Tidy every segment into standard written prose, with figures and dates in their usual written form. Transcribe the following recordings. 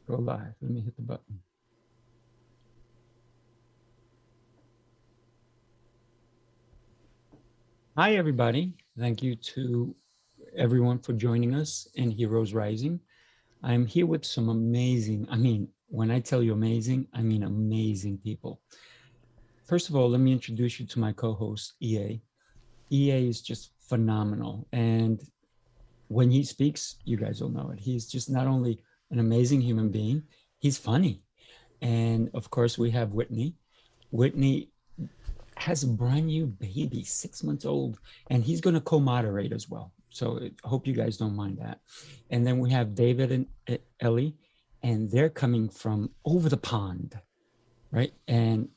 Go live. Let me hit the button. Hi, everybody. Thank you to everyone for joining us in Heroes Rising. I'm here with some amazing, when I tell you amazing, I mean amazing people. First of all, let me introduce you to my co-host, EA. EA is just phenomenal. And when he speaks, you guys will know it. He's just not only an amazing human being, he's funny. And of course, we have Whitney. Whitney has a brand new baby, 6 months old, and he's going to co-moderate as well. So I hope you guys don't mind that. And then we have David and Ellie, and they're coming from over the pond, right? And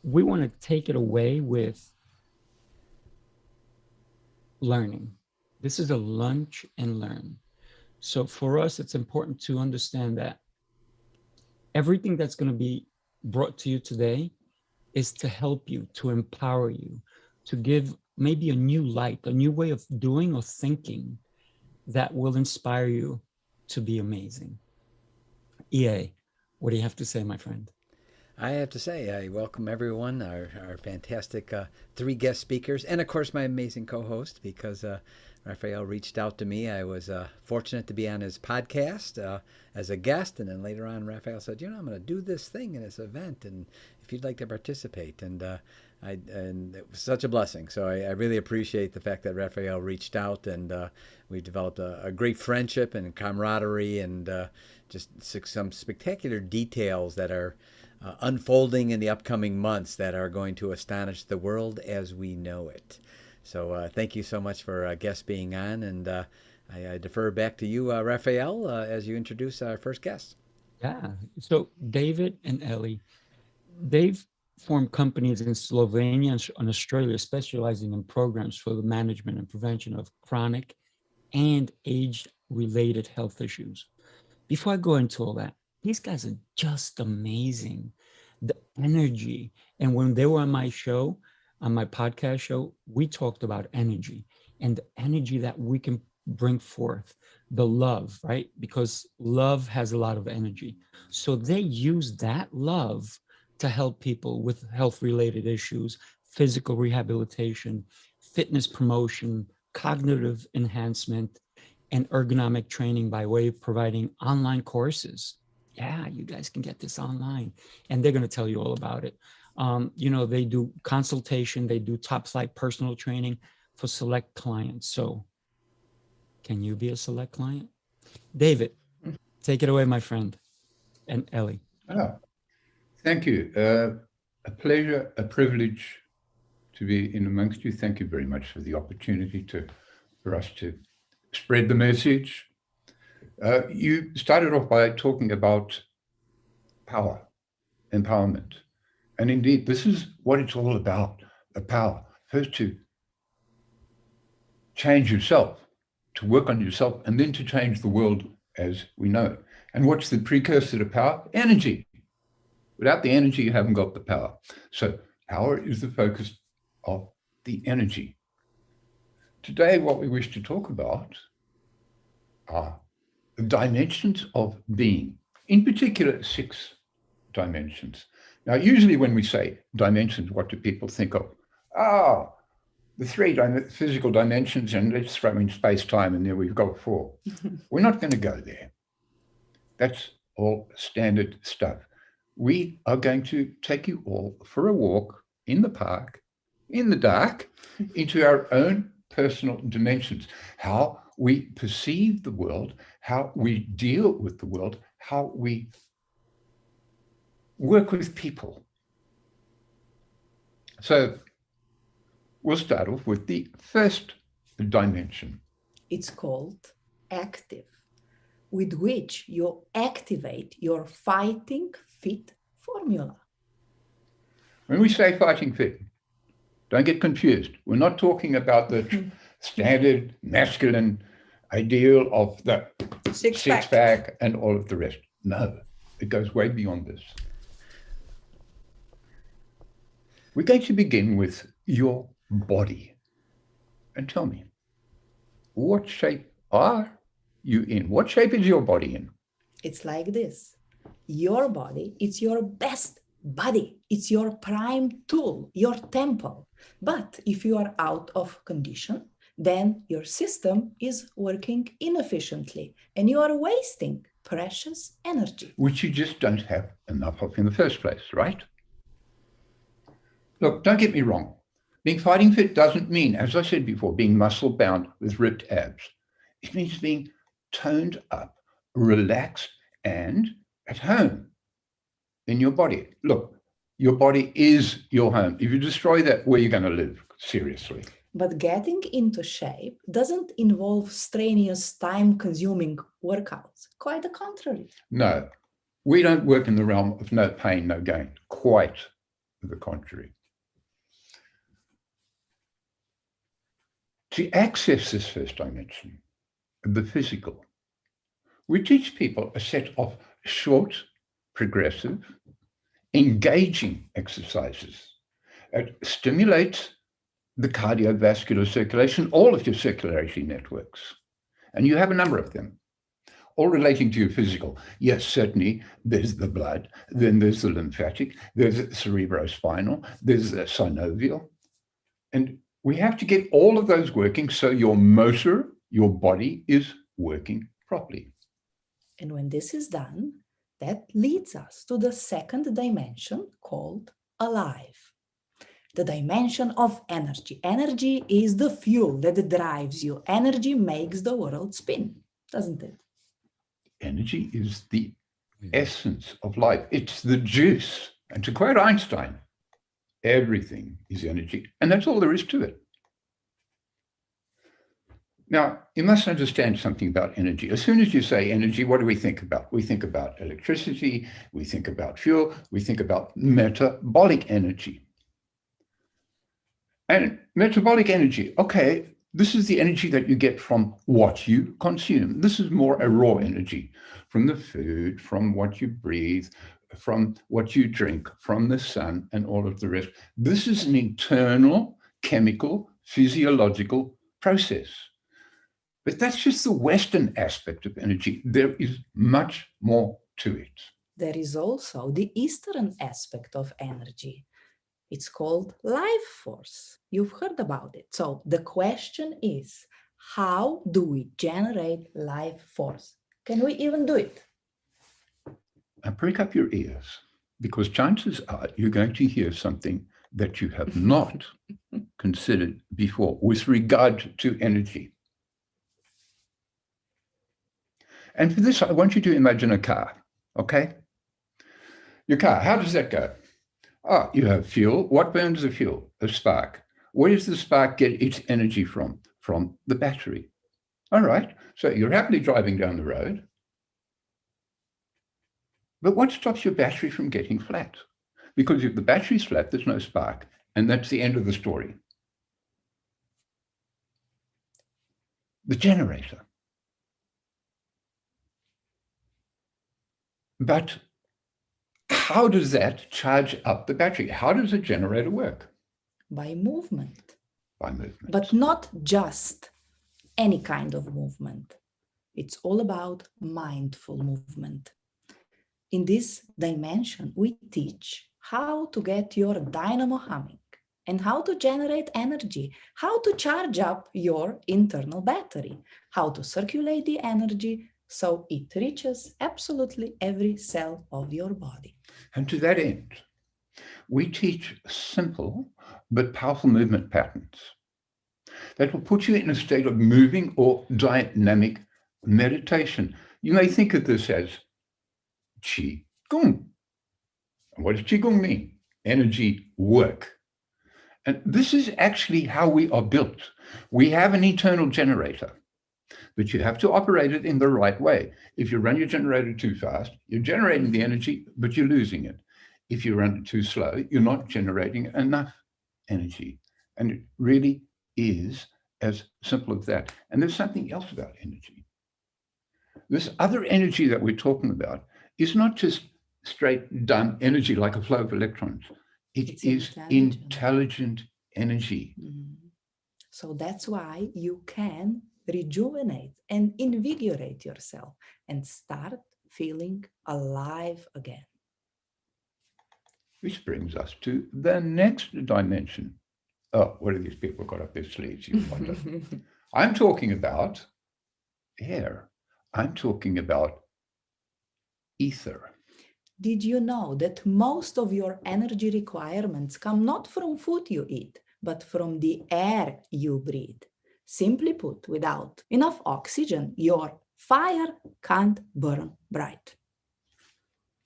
we want to take it away with learning. This is a lunch and learn. So for us, it's important to understand that everything that's going to be brought to you today is to help you, to empower you, to give maybe a new light, a new way of doing or thinking that will inspire you to be amazing. EA, what do you have to say, my friend? I have to say, I welcome everyone, our fantastic three guest speakers, and of course my amazing co-host, because Raphael reached out to me. I was fortunate to be on his podcast as a guest, and then later on Raphael said, I'm going to do this thing in this event, and if you'd like to participate, and it was such a blessing. So I really appreciate the fact that Raphael reached out, and we developed a great friendship and camaraderie, and just some spectacular details that are unfolding in the upcoming months that are going to astonish the world as we know it. So thank you so much for guests being on, and I defer back to you, Raphael, as you introduce our first guest. Yeah, so David and Ellie, they've formed companies in Slovenia and Australia specializing in programs for the management and prevention of chronic and age-related health issues. Before I go into all that, these guys are just amazing. The energy. And when they were on my show, on my podcast show, we talked about energy and the energy that we can bring forth, the love, right? Because love has a lot of energy. So they use that love to help people with health-related issues, physical rehabilitation, fitness promotion, cognitive enhancement, and ergonomic training by way of providing online courses. Yeah, you guys can get this online, and they're going to tell you all about it. They do consultation, they do top flight personal training for select clients. So can you be a select client? David, take it away, my friend, and Ellie. Thank you. A pleasure, a privilege to be in amongst you. Thank you very much for the opportunity for us to spread the message. You started off by talking about power, empowerment. And indeed, this is what it's all about, the power. First to change yourself, to work on yourself, and then to change the world as we know it. And what's the precursor to power? Energy. Without the energy, you haven't got the power. So power is the focus of the energy. Today, what we wish to talk about are the dimensions of being, in particular, 6 dimensions. Now, usually when we say dimensions, what do people think of? The 3 physical dimensions, and let's throw in space-time, and there we've got 4. We're not going to go there. That's all standard stuff. We are going to take you all for a walk in the park, in the dark, into our own personal dimensions, how we perceive the world, how we deal with the world, how we work with people. So we'll start off with the first dimension. It's called active, with which you activate your fighting fit formula. When we say fighting fit, don't get confused. We're not talking about the standard masculine ideal of the six-pack and all of the rest. No, it goes way beyond this. We're going to begin with your body. And tell me, what shape are you in? What shape is your body in? It's like this. Your body, it's your best buddy. It's your prime tool, your temple. But if you are out of condition, then your system is working inefficiently and you are wasting precious energy. Which you just don't have enough of in the first place, right? Look, don't get me wrong. Being fighting fit doesn't mean, as I said before, being muscle bound with ripped abs. It means being toned up, relaxed, and at home in your body. Look, your body is your home. If you destroy that, where are you going to live? Seriously. But getting into shape doesn't involve strenuous, time-consuming workouts. Quite the contrary. No, we don't work in the realm of no pain, no gain. Quite the contrary. To access this first dimension, the physical, we teach people a set of short, progressive, engaging exercises. It stimulates the cardiovascular circulation, all of your circulatory networks. And you have a number of them, all relating to your physical. Yes, certainly there's the blood, then there's the lymphatic, there's the cerebrospinal, there's the synovial. And we have to get all of those working so your motor, your body is working properly. And when this is done, that leads us to the second dimension called alive. The dimension of energy. Energy is the fuel that drives you. Energy makes the world spin, doesn't it? Energy is the essence of life. It's the juice. And to quote Einstein, everything is energy. And that's all there is to it. Now, you must understand something about energy. As soon as you say energy, what do we think about? We think about electricity, we think about fuel, we think about metabolic energy. And metabolic energy, okay, this is the energy that you get from what you consume. This is more a raw energy from the food, from what you breathe, from what you drink, from the sun, and all of the rest. This is an internal, chemical, physiological process. But that's just the Western aspect of energy. There is much more to it. There is also the Eastern aspect of energy. It's called life force. You've heard about it. So the question is, how do we generate life force? Can we even do it? And prick up your ears, because chances are you're going to hear something that you have not considered before with regard to energy. And for this, I want you to imagine a car, okay? Your car, how does that go? Oh, you have fuel. What burns the fuel? A spark. Where does the spark get its energy from? From the battery. All right, so you're happily driving down the road. But what stops your battery from getting flat? Because if the battery's flat, there's no spark. And that's the end of the story. The generator. But how does that charge up the battery? How does a generator work? By movement. By movement. But not just any kind of movement. It's all about mindful movement. In this dimension, we teach how to get your dynamo humming and how to generate energy, how to charge up your internal battery, how to circulate the energy so it reaches absolutely every cell of your body. And to that end, we teach simple but powerful movement patterns that will put you in a state of moving or dynamic meditation. You may think of this as Qigong. And what does Qigong mean? Energy work. And this is actually how we are built. We have an internal generator, but you have to operate it in the right way. If you run your generator too fast, you're generating the energy, but you're losing it. If you run it too slow, you're not generating enough energy. And it really is as simple as that. And there's something else about energy. This other energy that we're talking about is not just straight done energy like a flow of electrons. It's intelligent energy. Mm-hmm. So that's why you can rejuvenate and invigorate yourself and start feeling alive again. Which brings us to the next dimension. Oh, what have these people got up their sleeves, you wonder? I'm talking about air. I'm talking about ether. Did you know that most of your energy requirements come not from food you eat, but from the air you breathe? Simply put, without enough oxygen, your fire can't burn bright.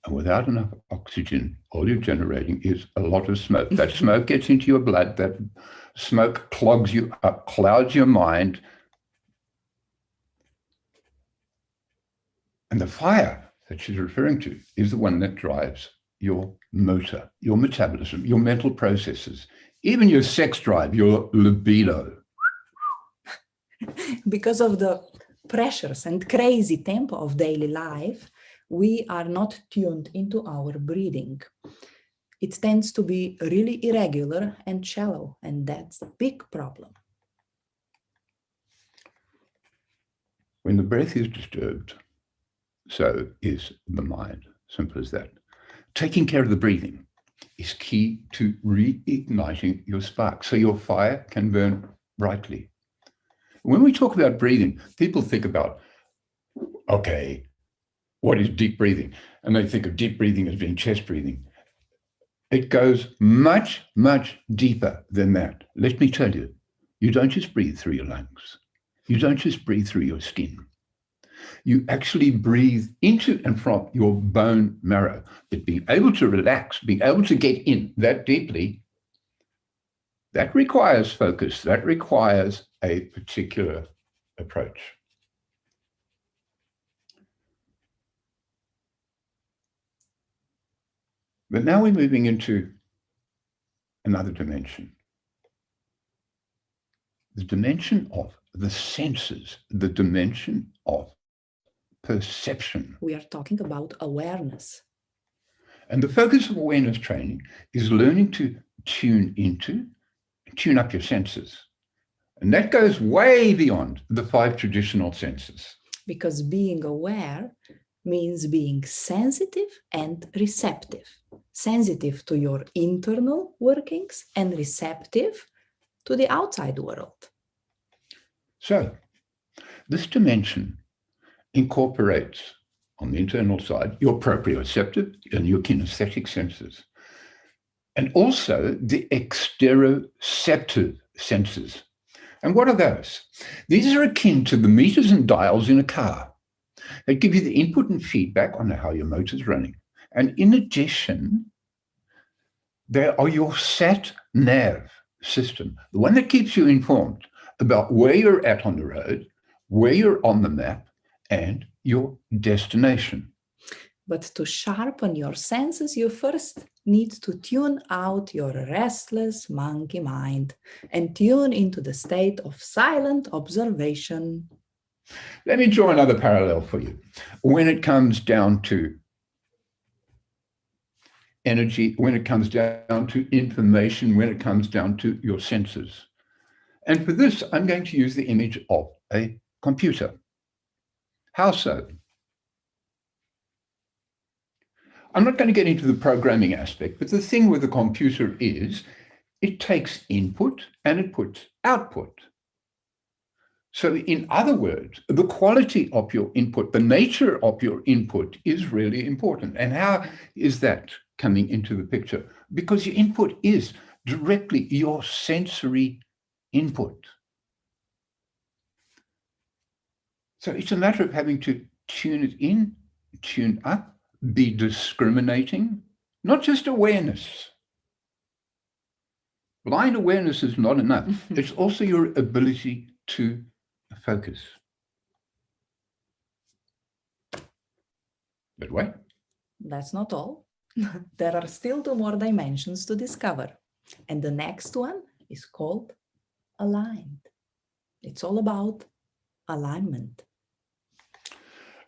And without enough oxygen, all you're generating is a lot of smoke. That smoke gets into your blood. That smoke clogs you up, clouds your mind. And the fire that she's referring to is the one that drives your motor, your metabolism, your mental processes, even your sex drive, your libido. Because of the pressures and crazy tempo of daily life, we are not tuned into our breathing. It tends to be really irregular and shallow, and that's a big problem. When the breath is disturbed, so is the mind. Simple as that. Taking care of the breathing is key to reigniting your spark so your fire can burn brightly. When we talk about breathing, people think about, okay, what is deep breathing? And they think of deep breathing as being chest breathing. It goes much, much deeper than that. Let me tell you, you don't just breathe through your lungs. You don't just breathe through your skin. You actually breathe into and from your bone marrow. But being able to relax, being able to get in that deeply, that requires focus. That requires a particular approach. But now we're moving into another dimension. The dimension of the senses, the dimension of perception. We are talking about awareness. And the focus of awareness training is learning to tune into, tune up your senses. And that goes way beyond the 5 traditional senses. Because being aware means being sensitive and receptive. Sensitive to your internal workings and receptive to the outside world. So, this dimension incorporates, on the internal side, your proprioceptive and your kinesthetic senses, and also the exteroceptive senses. And what are those? These are akin to the meters and dials in a car. They give you the input and feedback on how your motor's running. And in addition, they are your sat-nav system, the one that keeps you informed about where you're at on the road, where you're on the map, and your destination. But to sharpen your senses, you first need to tune out your restless monkey mind and tune into the state of silent observation. Let me draw another parallel for you. When it comes down to energy, when it comes down to information, when it comes down to your senses. And for this, I'm going to use the image of a computer. How so? I'm not going to get into the programming aspect, but the thing with a computer is it takes input and it puts output. So in other words, the quality of your input, the nature of your input is really important. And how is that coming into the picture? Because your input is directly your sensory input. So it's a matter of having to tune it in, tune up, be discriminating, not just awareness. Blind awareness is not enough. It's also your ability to focus. But wait. That's not all. There are still 2 more dimensions to discover. And the next one is called aligned. It's all about alignment.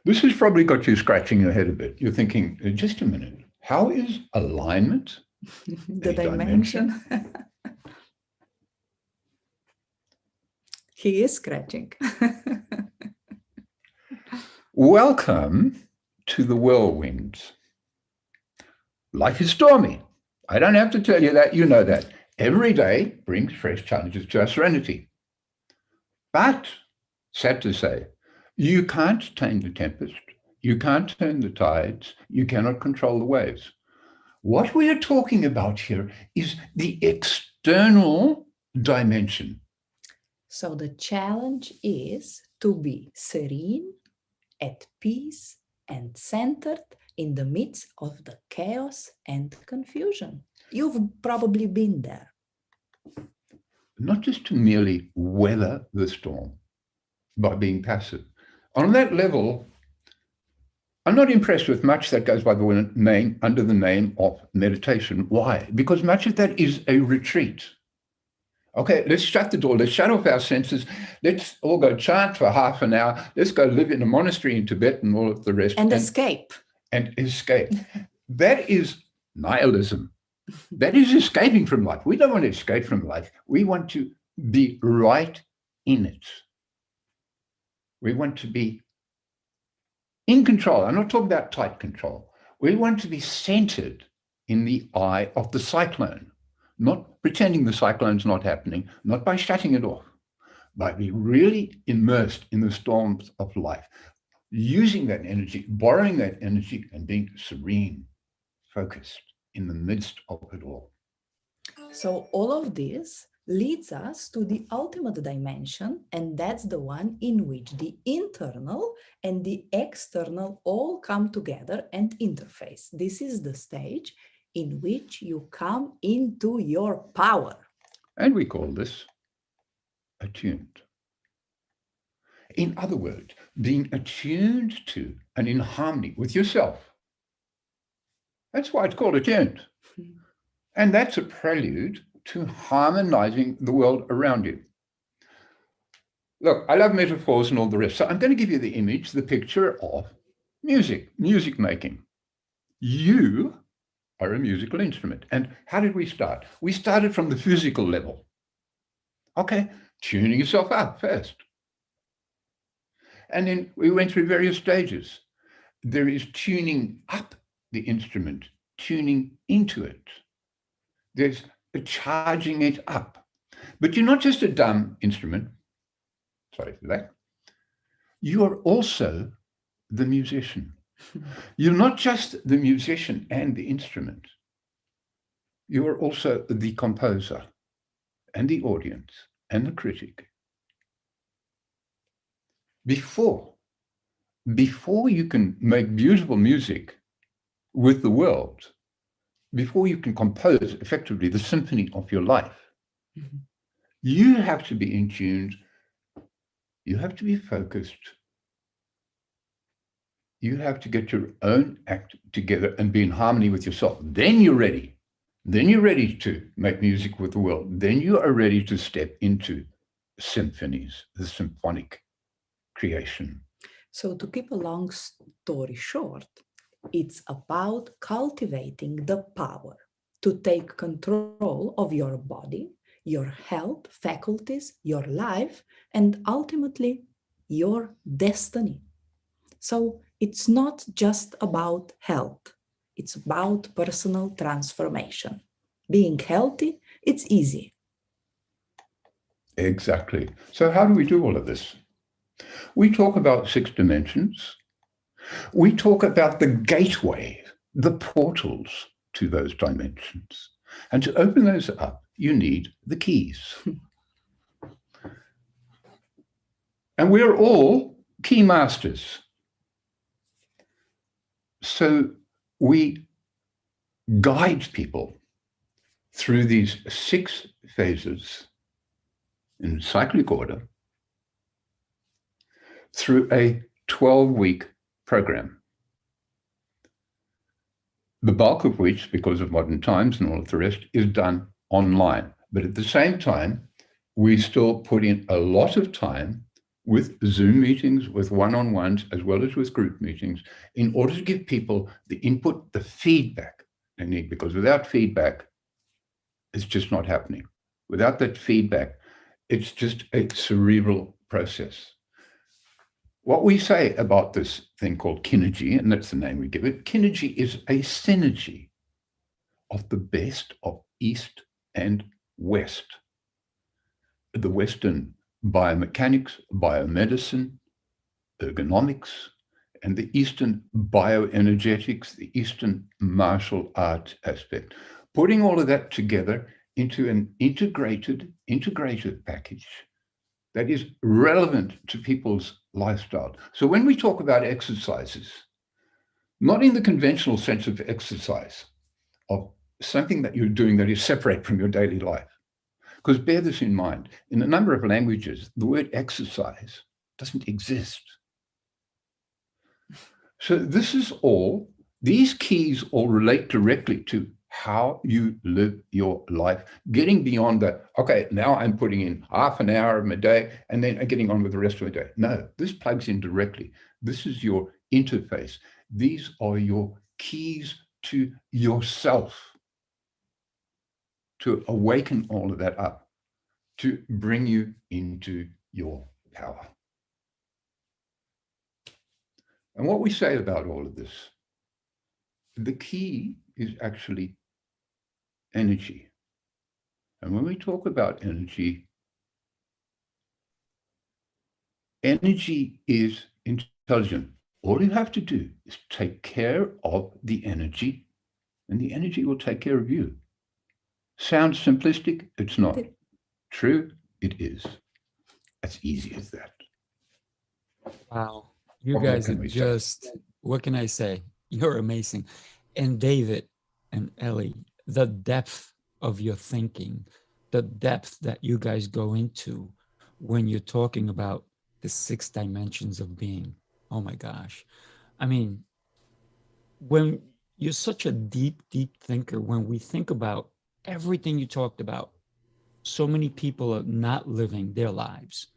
This has probably got you scratching your head a bit. You're thinking, just a minute, how is alignment The dimension? He is scratching. Welcome to the whirlwinds. Life is stormy. I don't have to tell you that, you know that. Every day brings fresh challenges to our serenity. But, sad to say, you can't tame the tempest. You can't turn the tides. You cannot control the waves. What we are talking about here is the external dimension. So the challenge is to be serene, at peace, and centered in the midst of the chaos and confusion. You've probably been there. Not just to merely weather the storm by being passive. On that level, I'm not impressed with much that goes by the name, under the name of meditation. Why? Because much of that is a retreat. Okay, let's shut the door. Let's shut off our senses. Let's all go chant for half an hour. Let's go live in a monastery in Tibet and all of the rest. And escape. And escape. That is nihilism. That is escaping from life. We don't want to escape from life. We want to be right in it. We want to be in control. I'm not talking about tight control. We want to be centered in the eye of the cyclone, not pretending the cyclone's not happening, not by shutting it off, by being really immersed in the storms of life, using that energy, borrowing that energy, and being serene, focused in the midst of it all. So all of this leads us to the ultimate dimension, and that's the one in which the internal and the external all come together and interface. This is the stage in which you come into your power. And we call this attuned. In other words, being attuned to and in harmony with yourself. That's why it's called attuned. And that's a prelude to harmonizing the world around you. Look, I love metaphors and all the rest. So I'm going to give you the image, the picture of music making. You are a musical instrument. And how did we start? We started from the physical level. Okay, tuning yourself up first. And then we went through various stages. There is tuning up the instrument, tuning into it. There's charging it up. But you're not just a dumb instrument. Sorry for that. You are also the musician. You're not just the musician and the instrument. You are also the composer and the audience and the critic. Before you can make beautiful music with the world, before you can compose effectively the symphony of your life, you have to be in tune, you have to be focused, you have to get your own act together and be in harmony with yourself. Then you're ready. Then you're ready to make music with the world. Then you are ready to step into symphonies, the symphonic creation. So to keep a long story short, it's about cultivating the power to take control of your body, your health, faculties, your life, and ultimately your destiny. So it's not just about health. It's about personal transformation. Being healthy, it's easy. Exactly. So how do we do all of this? We talk about 6 dimensions. We talk about the gateway, the portals to those dimensions. And to open those up, you need the keys. And we're all key masters. So we guide people through these 6 phases in cyclic order through a 12-week program. The bulk of which, because of modern times and all of the rest, is done online. But at the same time, we still put in a lot of time with Zoom meetings, with one-on-ones, as well as with group meetings, in order to give people the input, the feedback they need, because without feedback, it's just not happening. Without that feedback, it's just a cerebral process. What we say about this thing called kinergy, and that's the name we give it, kinergy is a synergy of the best of East and West. The Western biomechanics, biomedicine, ergonomics, and the Eastern bioenergetics, the Eastern martial arts aspect. Putting all of that together into an integrated package that is relevant to people's lifestyle. So when we talk about exercises, not in the conventional sense of exercise, of something that you're doing that is separate from your daily life. Because bear this in mind, in a number of languages, the word exercise doesn't exist. So these keys all relate directly to how you live your life, getting beyond that, okay, now I'm putting in half an hour of my day and then getting on with the rest of my day. No, this plugs in directly. This is your interface. These are your keys to yourself, to awaken all of that up, to bring you into your power. And what we say about all of this, the key is actually energy. And when we talk about energy, energy is intelligent. All you have to do is take care of the energy, and the energy will take care of you. Sounds simplistic? It's not. True? It is. As easy as that. Wow. You What more guys can are we say? just, what can I say? You're amazing. And David and Ellie, the depth of your thinking, the depth that you guys go into when you're talking about the 6 dimensions of being. Oh my gosh. I mean, when you're such a deep thinker, when we think about everything you talked about, so many people are not living their lives.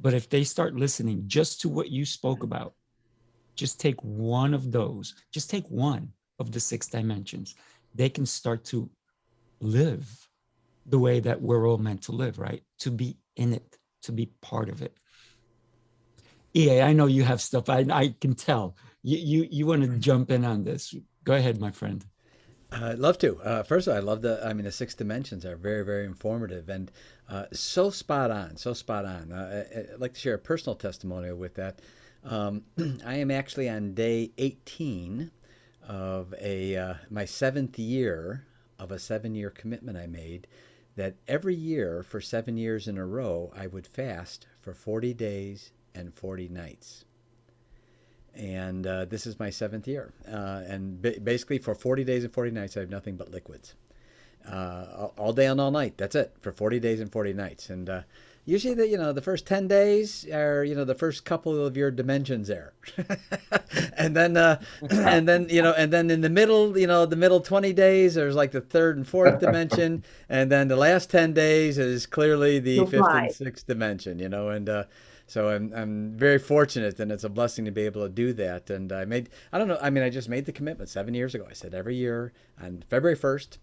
But if they start listening just to what you spoke about, just take one of those, just take one of the 6 dimensions, they can start to live the way that we're all meant to live, right? To be in it, to be part of it. EA, I know you have stuff. I can tell. You want to jump in on this. Go ahead, my friend. I'd love to. First of all, I love the 6 dimensions are very, very informative and so spot on, so spot on. I'd like to share a personal testimonial with that. I am actually on day 18 of my 7th year of a 7-year commitment I made that every year for 7 years in a row, I would fast for 40 days and 40 nights. And this is my 7th year. And basically for 40 days and 40 nights, I have nothing but liquids. All day and all night. That's it for 40 days and 40 nights. And usually the first 10 days are, the first couple of your dimensions there. and then in the middle, the middle 20 days, there's like the 3rd and 4th dimension. And then the last 10 days is clearly the 5th and 6th dimension, and so I'm very fortunate, and it's a blessing to be able to do that. And I just made the commitment 7 years ago. I said every year on February 1st,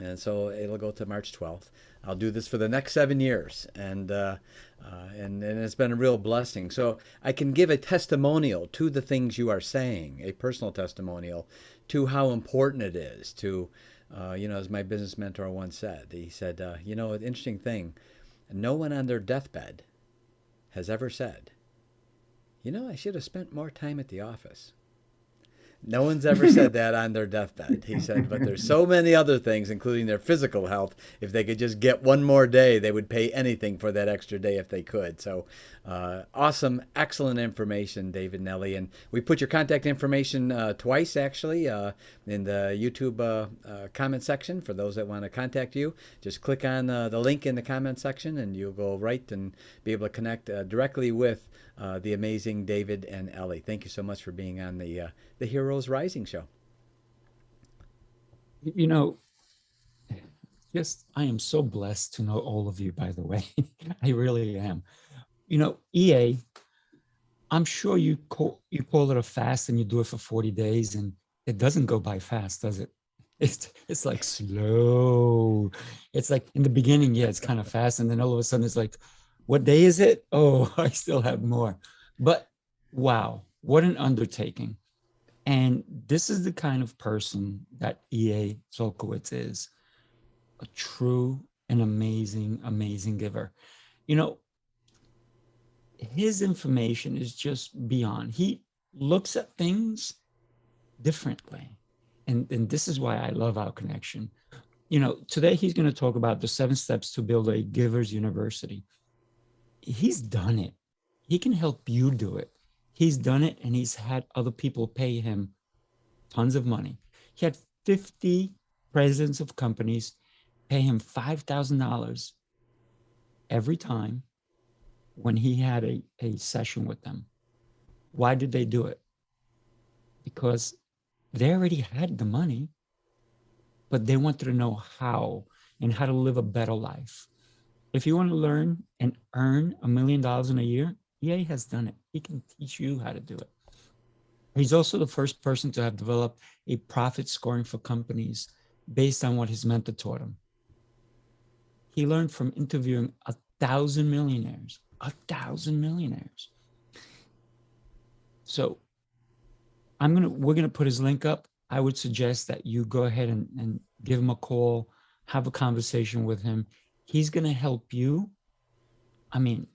and so it'll go to March 12th. I'll do this for the next 7 years, and it's been a real blessing. So I can give a testimonial to the things you are saying, a personal testimonial to how important it is to, as my business mentor once said. He said, an interesting thing, no one on their deathbed has ever said, I should have spent more time at the office. No one's ever said that on their deathbed. He said, but there's so many other things, including their physical health. If they could just get one more day, they would pay anything for that extra day if they could. So awesome, excellent information, David and Ellie. And we put your contact information twice, actually, in the YouTube comment section for those that want to contact you. Just click on the link in the comment section, and you'll go right and be able to connect directly with the amazing David and Ellie. Thank you so much for being on the Heroes Rising show. I am so blessed to know all of you, by the way. I really am. EA, I'm sure you call it a fast and you do it for 40 days and it doesn't go by fast, does it? It's like slow. It's like in the beginning, yeah, it's kind of fast. And then all of a sudden it's like, what day is it? Oh, I still have more. But Wow, what an undertaking. And this is the kind of person that E.A. Zolkowitz is, a true and amazing, amazing giver. You know, his information is just beyond. He looks at things differently. And this is why I love our connection. You know, today he's going to talk about the 7 steps to build a giver's university. He's done it. He can help you do it. He's done it, and he's had other people pay him tons of money. He had 50 presidents of companies pay him $5,000 every time when he had a session with them. Why did they do it? Because they already had the money, but they wanted to know how and how to live a better life. If you want to learn and earn $1 million in a year, EA has done it. He can teach you how to do it. He's also the first person to have developed a profit scoring for companies based on what his mentor taught him. He learned from interviewing 1,000 millionaires. 1,000 millionaires. So we're gonna put his link up. I would suggest that you go ahead and give him a call, have a conversation with him. He's gonna help you. I mean,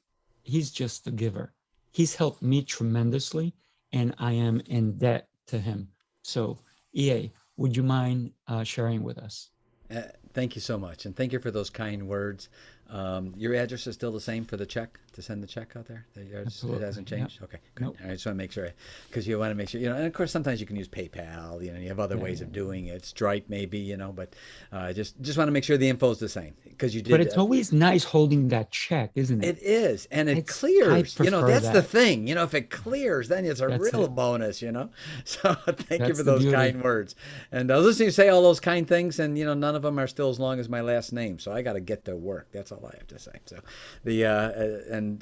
he's just a giver. He's helped me tremendously, and I am in debt to him. So, EA, would you mind sharing with us? Thank you so much, and thank you for those kind words. Your address is still the same for the check, to send the check out there? It hasn't changed? Yep. Okay, good. Nope. I just want to make sure, because you want to make sure, and of course sometimes you can use PayPal, you have other ways of doing it, Stripe maybe, but just want to make sure the info is the same, because you did. But it's always nice holding that check, isn't it? It is, and it clears. That's the thing. If it clears, then it's a real bonus. So thank you for those kind words. And I was listening to you say all those kind things, and none of them are still as long as my last name. So I got to get to work. That's all I have to say. So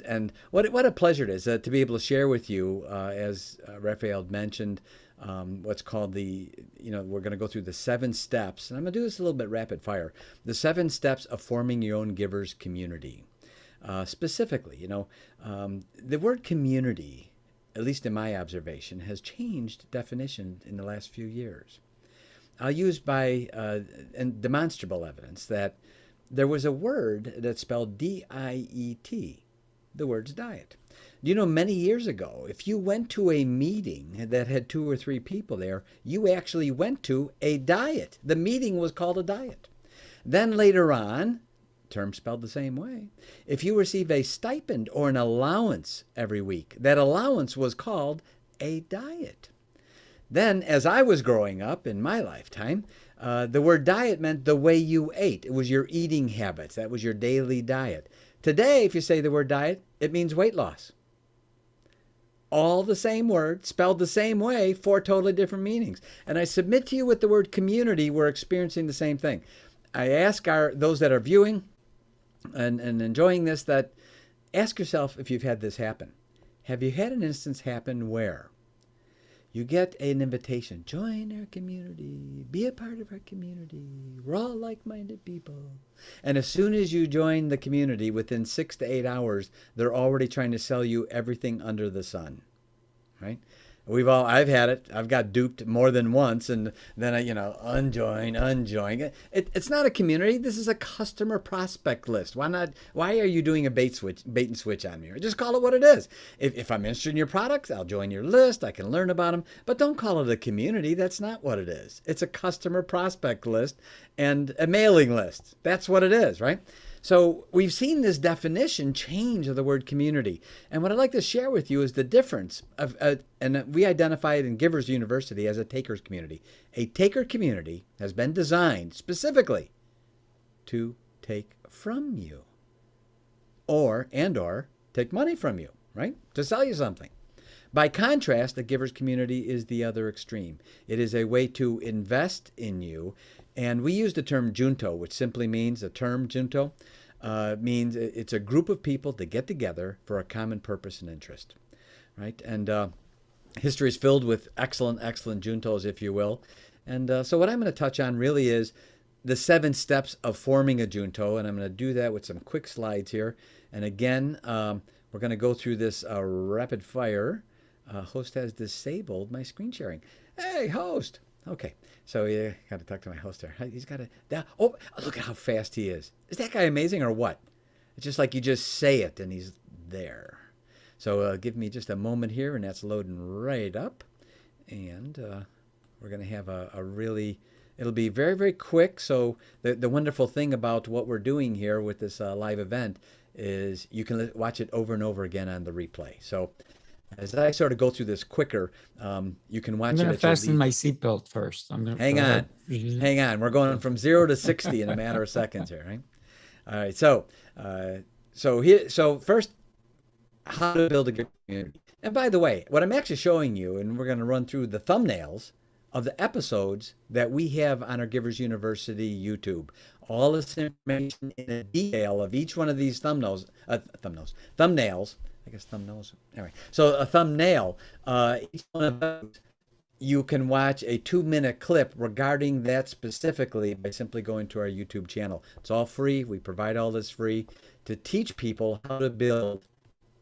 and what a pleasure it is to be able to share with you, as Raphael mentioned, what's called we're going to go through the 7 steps, and I'm going to do this a little bit rapid fire. The 7 steps of forming your own giver's community. Specifically, the word community, at least in my observation, has changed definition in the last few years. I'll use and demonstrable evidence that there was a word that's spelled D-I-E-T. The word's diet. Many years ago, if you went to a meeting that had 2 or 3 people there, you actually went to a diet. The meeting was called a diet. Then later on, term spelled the same way, if you receive a stipend or an allowance every week, that allowance was called a diet. Then, as I was growing up in my lifetime, the word diet meant the way you ate. It was your eating habits. That was your daily diet. Today, if you say the word diet, it means weight loss. All the same word, spelled the same way, 4 totally different meanings. And I submit to you with the word community, we're experiencing the same thing. I ask those that are viewing and enjoying this, that ask yourself if you've had this happen. Have you had an instance happen where you get an invitation, join our community, be a part of our community, we're all like-minded people. And as soon as you join the community, within 6 to 8 hours, they're already trying to sell you everything under the sun, right? I've had it. I've got duped more than once, and then unjoin. It's not a community. This is a customer prospect list. Why not? Why are you doing a bait and switch on me? Or just call it what it is. If I'm interested in your products, I'll join your list. I can learn about them, but don't call it a community. That's not what it is. It's a customer prospect list and a mailing list. That's what it is, right? So we've seen this definition change of the word community. And what I'd like to share with you is the difference and we identify it in Givers University as a taker's community. A taker community has been designed specifically to take from you or take money from you, right? To sell you something. By contrast, the giver's community is the other extreme. It is a way to invest in you. And we use the term junto, which simply means, the term junto means it's a group of people that get together for a common purpose and interest, right? And history is filled with excellent juntos, if you will. And so what I'm going to touch on really is the 7 steps of forming a junto, and I'm going to do that with some quick slides here. And again, we're going to go through this rapid fire Host has disabled my screen sharing. Hey, host. Okay, so you got to talk to my host there. He's got to. Oh, look at how fast he is. Is that guy amazing or what? It's just like you just say it and he's there. So give me just a moment here, and that's loading right up. And we're going to have a really, it'll be very, very quick. So the wonderful thing about what we're doing here with this live event is you can watch it over and over again on the replay. So as I sort of go through this quicker, you can watch I'm going it to at your fasten my seatbelt first. I'm going to Hang on. Hang on. We're going from 0 to 60 in a matter of seconds here, right? All right. So first, how to build a good community. And by the way, what I'm actually showing you, and we're going to run through the thumbnails of the episodes that we have on our Givers University YouTube. All this information in the detail of each one of these thumbnails. I guess thumbnails. Anyway, so a thumbnail, each one of those, you can watch a 2-minute clip regarding that specifically by simply going to our YouTube channel. It's all free. We provide all this free to teach people how to build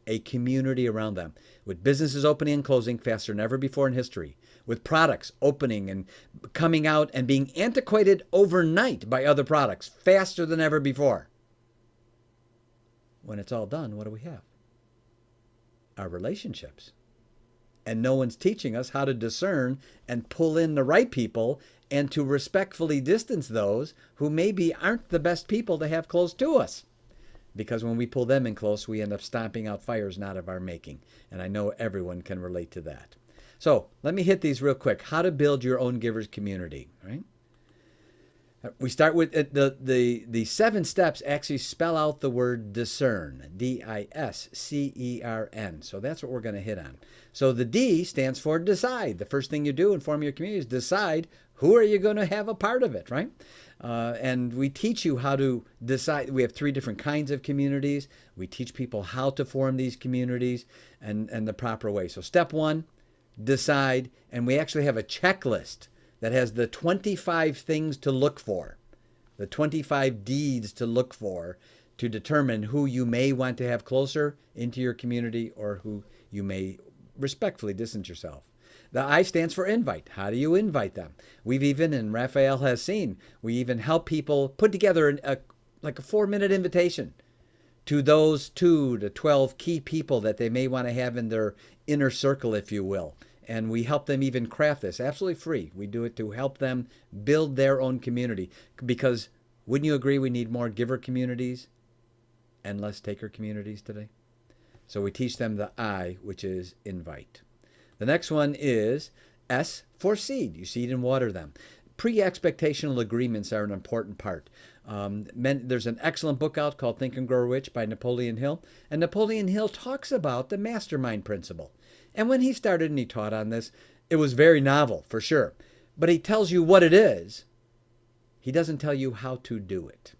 a community around them, with businesses opening and closing faster than ever before in history, with products opening and coming out and being antiquated overnight by other products faster than ever before. When it's all done, what do we have? Our relationships. And no one's teaching us how to discern and pull in the right people and to respectfully distance those who maybe aren't the best people to have close to us. Because when we pull them in close, we end up stomping out fires not of our making. And I know everyone can relate to that. So let me hit these real quick. How to build your own givers community, right? We start with the 7 steps actually spell out the word discern, D-I-S-C-E-R-N. So that's what we're going to hit on. So the D stands for decide. The first thing you do in forming your community is decide who are you going to have a part of it, right? And we teach you how to decide. We have 3 different kinds of communities. We teach people how to form these communities and the proper way. So step 1, decide. And we actually have a checklist that has the 25 things to look for, the 25 deeds to look for to determine who you may want to have closer into your community or who you may respectfully distance yourself. The I stands for invite. How do you invite them? We've even, and Raphael has seen, we even help people put together a 4-minute invitation to those 2 to 12 key people that they may want to have in their inner circle, if you will. And we help them even craft this absolutely free. We do it to help them build their own community. Because wouldn't you agree we need more giver communities and less taker communities today? So we teach them the I, which is invite. The next one is S for seed. You seed and water them. Pre-expectational agreements are an important part. There's an excellent book out called Think and Grow Rich by Napoleon Hill. And Napoleon Hill talks about the Mastermind Principle. And when he started and he taught on this, it was very novel, for sure. But he tells you what it is. He doesn't tell you how to do it.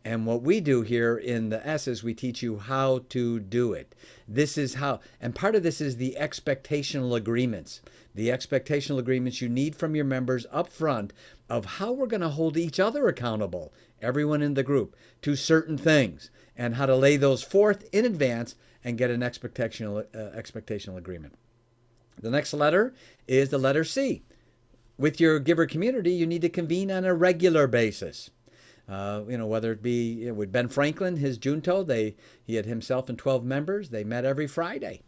And what we do here in the S is we teach you how to do it. This is how, and part of this is the expectational agreements. The expectational agreements you need from your members up front of how we're going to hold each other accountable, everyone in the group, to certain things, and how to lay those forth in advance and get an expectational agreement. The next letter is the letter C. With your giver community, you need to convene on a regular basis. Whether it be with Ben Franklin, his Junto, he had himself and 12 members. They met every Friday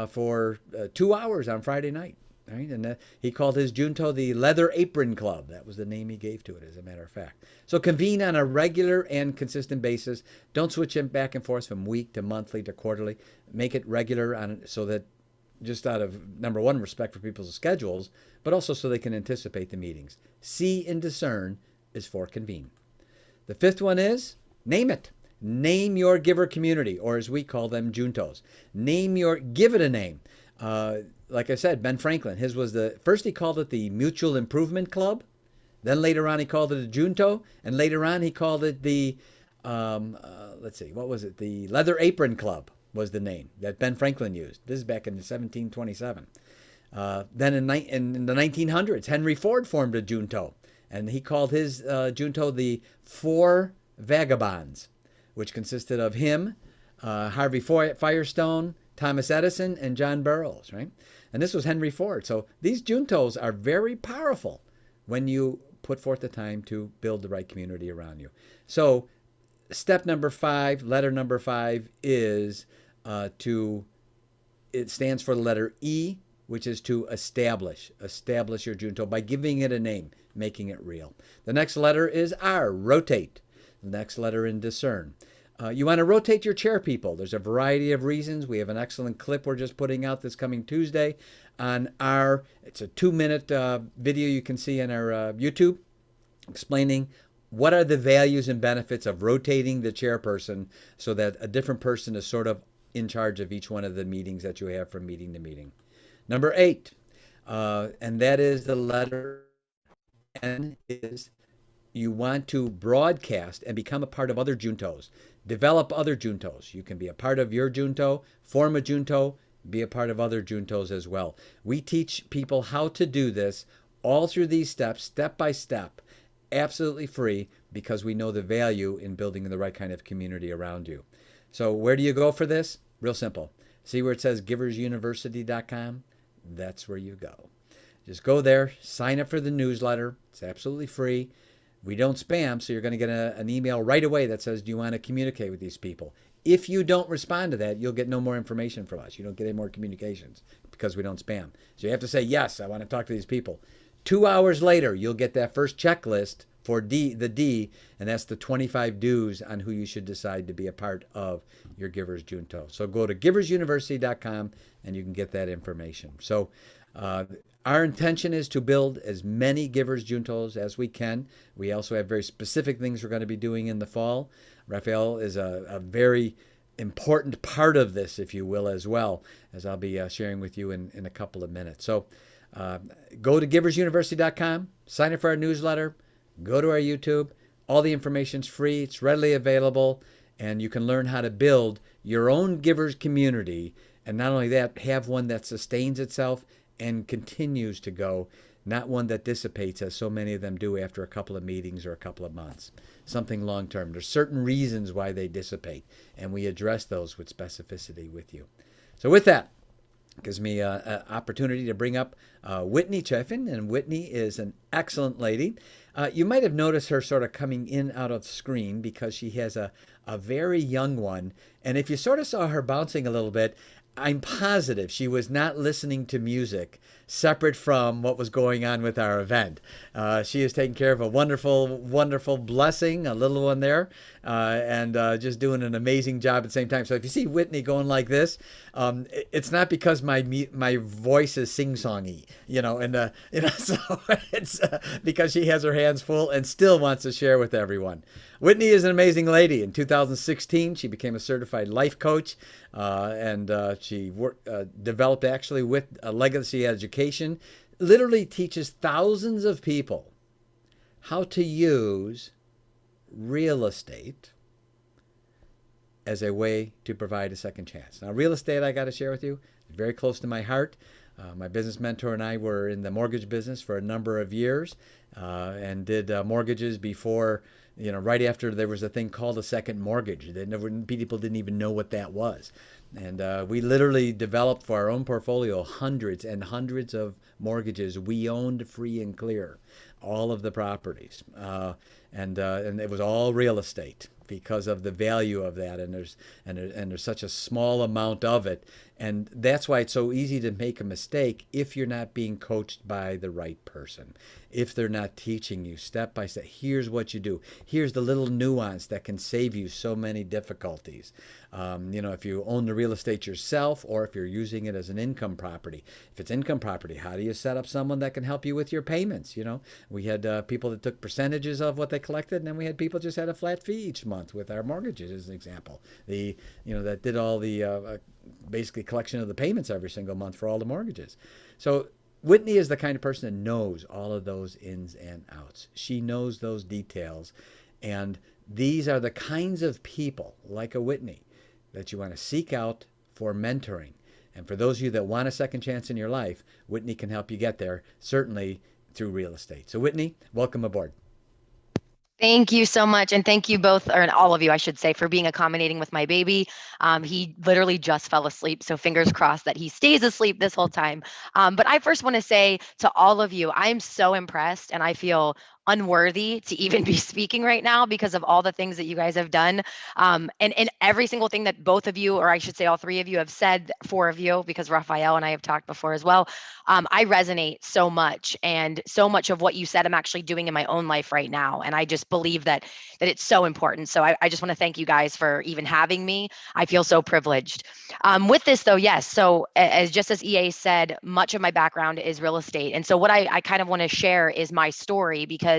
for 2 hours on Friday night. Right? And he called his Junto the Leather Apron Club. That was the name he gave to it, as a matter of fact. So convene on a regular and consistent basis. Don't switch it back and forth from week to monthly to quarterly. Make it regular so that just out of, number one, respect for people's schedules, but also so they can anticipate the meetings. C in discern is for convene. The 5th one is name it. Name your giver community, or as we call them, Juntos. Give it a name. Like I said, Ben Franklin, his was first he called it the Mutual Improvement Club. Then later on he called it a Junto. And later on he called it the, The Leather Apron Club was the name that Ben Franklin used. This is back in 1727. Then in the 1900s, Henry Ford formed a Junto. And he called his Junto the 4 Vagabonds, which consisted of him, Harvey Firestone, Thomas Edison and John Burroughs, right? And this was Henry Ford. So these juntos are very powerful when you put forth the time to build the right community around you. So step number 5, letter number 5 is it stands for the letter E, which is to establish your junto by giving it a name, making it real. The next letter is R, rotate. The next letter in discern. You want to rotate your chair people. There's a variety of reasons. We have an excellent clip we're just putting out this coming Tuesday on our, it's a 2-minute video you can see on our YouTube explaining what are the values and benefits of rotating the chairperson so that a different person is sort of in charge of each one of the meetings that you have from meeting to meeting. Number 8, and that is the letter N, is you want to broadcast and become a part of other juntos. Develop other juntos. You can be a part of your junto, form a junto, be a part of other juntos as well. We teach people how to do this all through these steps, step by step, absolutely free, because we know the value in building the right kind of community around you. So where do you go for this? Real simple. See where it says giversuniversity.com? That's where you go. Just go there, sign up for the newsletter. It's absolutely free. We don't spam, so you're going to get an email right away that says, do you want to communicate with these people? If you don't respond to that, you'll get no more information from us. You don't get any more communications because we don't spam. So you have to say, yes, I want to talk to these people. 2 hours later, you'll get that first checklist for the D, and that's the 25 do's on who you should decide to be a part of your Givers Junto. So go to giversuniversity.com and you can get that information. So our intention is to build as many Givers Juntos as we can. We also have very specific things we're going to be doing in the fall. Raphael is a very important part of this, if you will, as well, as I'll be sharing with you in a couple of minutes. So go to giversuniversity.com, sign up for our newsletter, go to our YouTube. All the information's free. It's readily available, and you can learn how to build your own Givers community. And not only that, have one that sustains itself and continues to go, not one that dissipates, as so many of them do after a couple of meetings or a couple of months. Something long term. There's certain reasons why they dissipate, and we address those with specificity with you. So with that, it gives me an opportunity to bring up Whitney Chaffin, and Whitney is an excellent lady. You might have noticed her sort of coming in out of screen because she has a very young one, and if you sort of saw her bouncing a little bit, I'm positive she was not listening to music separate from what was going on with our event. She is taking care of a wonderful, wonderful blessing, a little one there, and just doing an amazing job at the same time. So if you see Whitney going like this, it's not because my voice is sing-songy, so it's because she has her hands full and still wants to share with everyone. Whitney is an amazing lady. In 2016, she became a certified life coach, and she developed actually with a legacy education, literally teaches thousands of people how to use real estate as a way to provide a second chance. Now, real estate, I got to share with you, is very close to my heart. My business mentor and I were in the mortgage business for a number of years and did mortgages before, right after there was a thing called a second mortgage. People didn't even know what that was. And we literally developed for our own portfolio hundreds and hundreds of mortgages. We owned free and clear all of the properties. And it was all real estate because of the value of that. And there's such a small amount of it. And that's why it's so easy to make a mistake if you're not being coached by the right person. If they're not teaching you step by step, here's what you do. Here's the little nuance that can save you so many difficulties. If you own the real estate yourself or if you're using it as an income property. If it's income property, how do you set up someone that can help you with your payments? We had people that took percentages of what they collected, and then we had people just had a flat fee each month with our mortgages, as an example. That did all the basically collection of the payments every single month for all the mortgages. So Whitney is the kind of person that knows all of those ins and outs. She knows those details. And these are the kinds of people, like a Whitney, that you want to seek out for mentoring. And for those of you that want a second chance in your life, Whitney can help you get there, certainly through real estate. So Whitney, welcome aboard. Thank you so much. And thank you both, or all of you, I should say, for being accommodating with my baby. He literally just fell asleep. So fingers crossed that he stays asleep this whole time. But I first want to say to all of you, I'm so impressed and I feel unworthy to even be speaking right now because of all the things that you guys have done. And every single thing that both of you, or I should say all three of you have said, four of you, because Raphael and I have talked before as well. I resonate so much, and so much of what you said I'm actually doing in my own life right now. And I just believe that it's so important. So I just want to thank you guys for even having me. I feel so privileged. With this though, yes. So as EA said, much of my background is real estate. And so what I kind of want to share is my story, because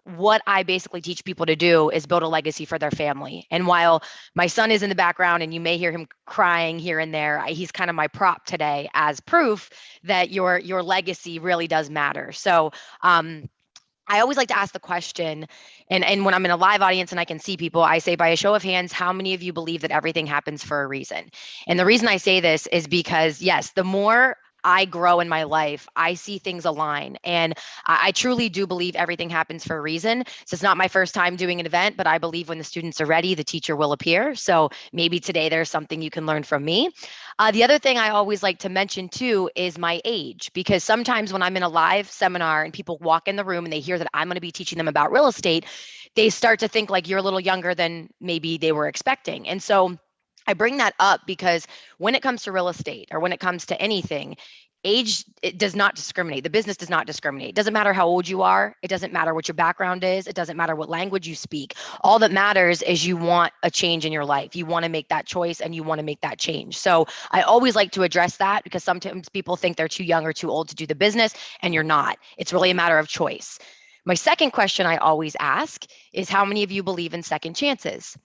what I basically teach people to do is build a legacy for their family. And while my son is in the background and you may hear him crying here and there, he's kind of my prop today as proof that your legacy really does matter. So I always like to ask the question, and when I'm in a live audience and I can see people, I say, by a show of hands, how many of you believe that everything happens for a reason? And the reason I say this is because, yes, the more I grow in my life, I see things align. And I truly do believe everything happens for a reason. So it's not my first time doing an event, but I believe when the students are ready, the teacher will appear. So maybe today there's something you can learn from me. The other thing I always like to mention too is my age, because sometimes when I'm in a live seminar and people walk in the room and they hear that I'm going to be teaching them about real estate, they start to think like you're a little younger than maybe they were expecting. And so I bring that up because when it comes to real estate, or when it comes to anything, age, it does not discriminate. The business does not discriminate. It doesn't matter how old you are. It doesn't matter what your background is. It doesn't matter what language you speak. All that matters is you want a change in your life. You want to make that choice and you want to make that change. So I always like to address that, because sometimes people think they're too young or too old to do the business, and you're not. It's really a matter of choice. My second question I always ask is, how many of you believe in second chances?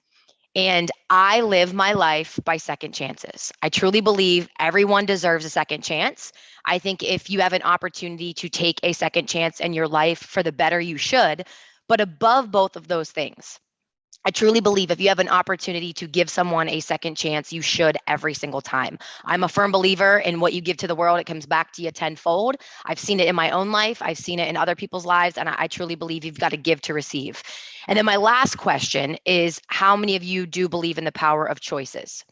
And I live my life by second chances. I truly believe everyone deserves a second chance. I think if you have an opportunity to take a second chance in your life, for the better you should. But above both of those things, I truly believe if you have an opportunity to give someone a second chance, you should every single time. I'm a firm believer in what you give to the world, it comes back to you tenfold. I've seen it in my own life. I've seen it in other people's lives. And I truly believe you've got to give to receive. And then my last question is, how many of you do believe in the power of choices?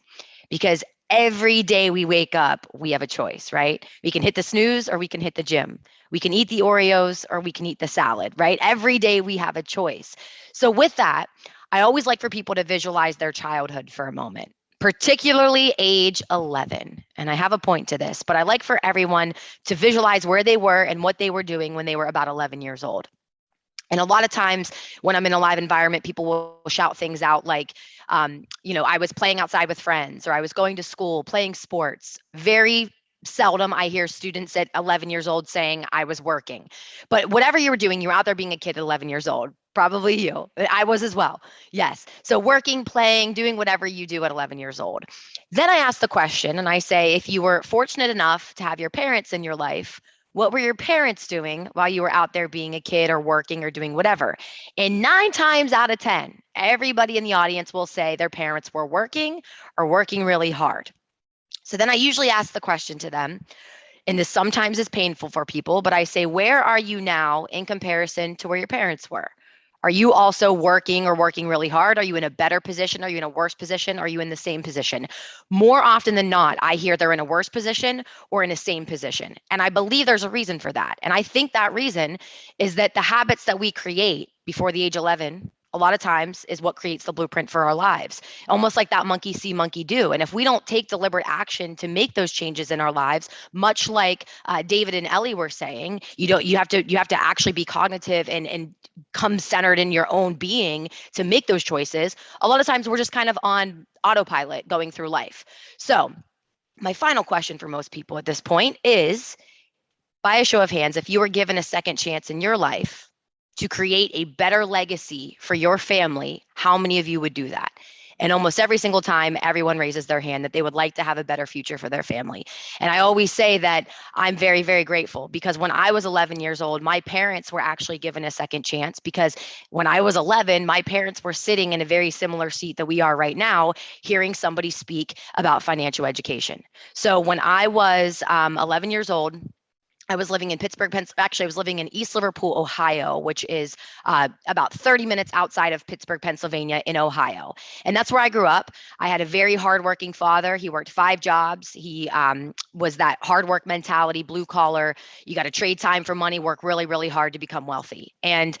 Because every day we wake up, we have a choice, right? We can hit the snooze or we can hit the gym. We can eat the Oreos or we can eat the salad, right? Every day we have a choice. So with that, I always like for people to visualize their childhood for a moment, particularly age 11. And I have a point to this, but I like for everyone to visualize where they were and what they were doing when they were about 11 years old. And a lot of times when I'm in a live environment, people will shout things out like, I was playing outside with friends, or I was going to school, playing sports. Very seldom I hear students at 11 years old saying I was working. But whatever you were doing, you were out there being a kid at 11 years old. Probably you. I was as well. Yes. So working, playing, doing whatever you do at 11 years old. Then I ask the question and I say, if you were fortunate enough to have your parents in your life, what were your parents doing while you were out there being a kid or working or doing whatever? And 9 times out of 10, everybody in the audience will say their parents were working or working really hard. So then I usually ask the question to them, and this sometimes is painful for people, but I say, where are you now in comparison to where your parents were? Are you also working or working really hard? Are you in a better position? Are you in a worse position? Are you in the same position? More often than not, I hear they're in a worse position or in the same position. And I believe there's a reason for that. And I think that reason is that the habits that we create before the age 11, a lot of times, is what creates the blueprint for our lives. Almost like that monkey see, monkey do. And if we don't take deliberate action to make those changes in our lives, much like David and Ellie were saying, you have to actually be cognitive and come centered in your own being to make those choices. A lot of times we're just kind of on autopilot going through life. So my final question for most people at this point is, by a show of hands, if you were given a second chance in your life to create a better legacy for your family, how many of you would do that? And almost every single time, everyone raises their hand that they would like to have a better future for their family. And I always say that I'm very, very grateful, because when I was 11 years old, my parents were actually given a second chance, because when I was 11, my parents were sitting in a very similar seat that we are right now, hearing somebody speak about financial education. So when I was 11 years old, I was living in Pittsburgh, Pennsylvania. Actually, I was living in East Liverpool, Ohio, which is about 30 minutes outside of Pittsburgh, Pennsylvania in Ohio. And that's where I grew up. I had a very hardworking father. He worked 5 jobs. He was that hard work mentality, blue collar. You got to trade time for money, work really, really hard to become wealthy. And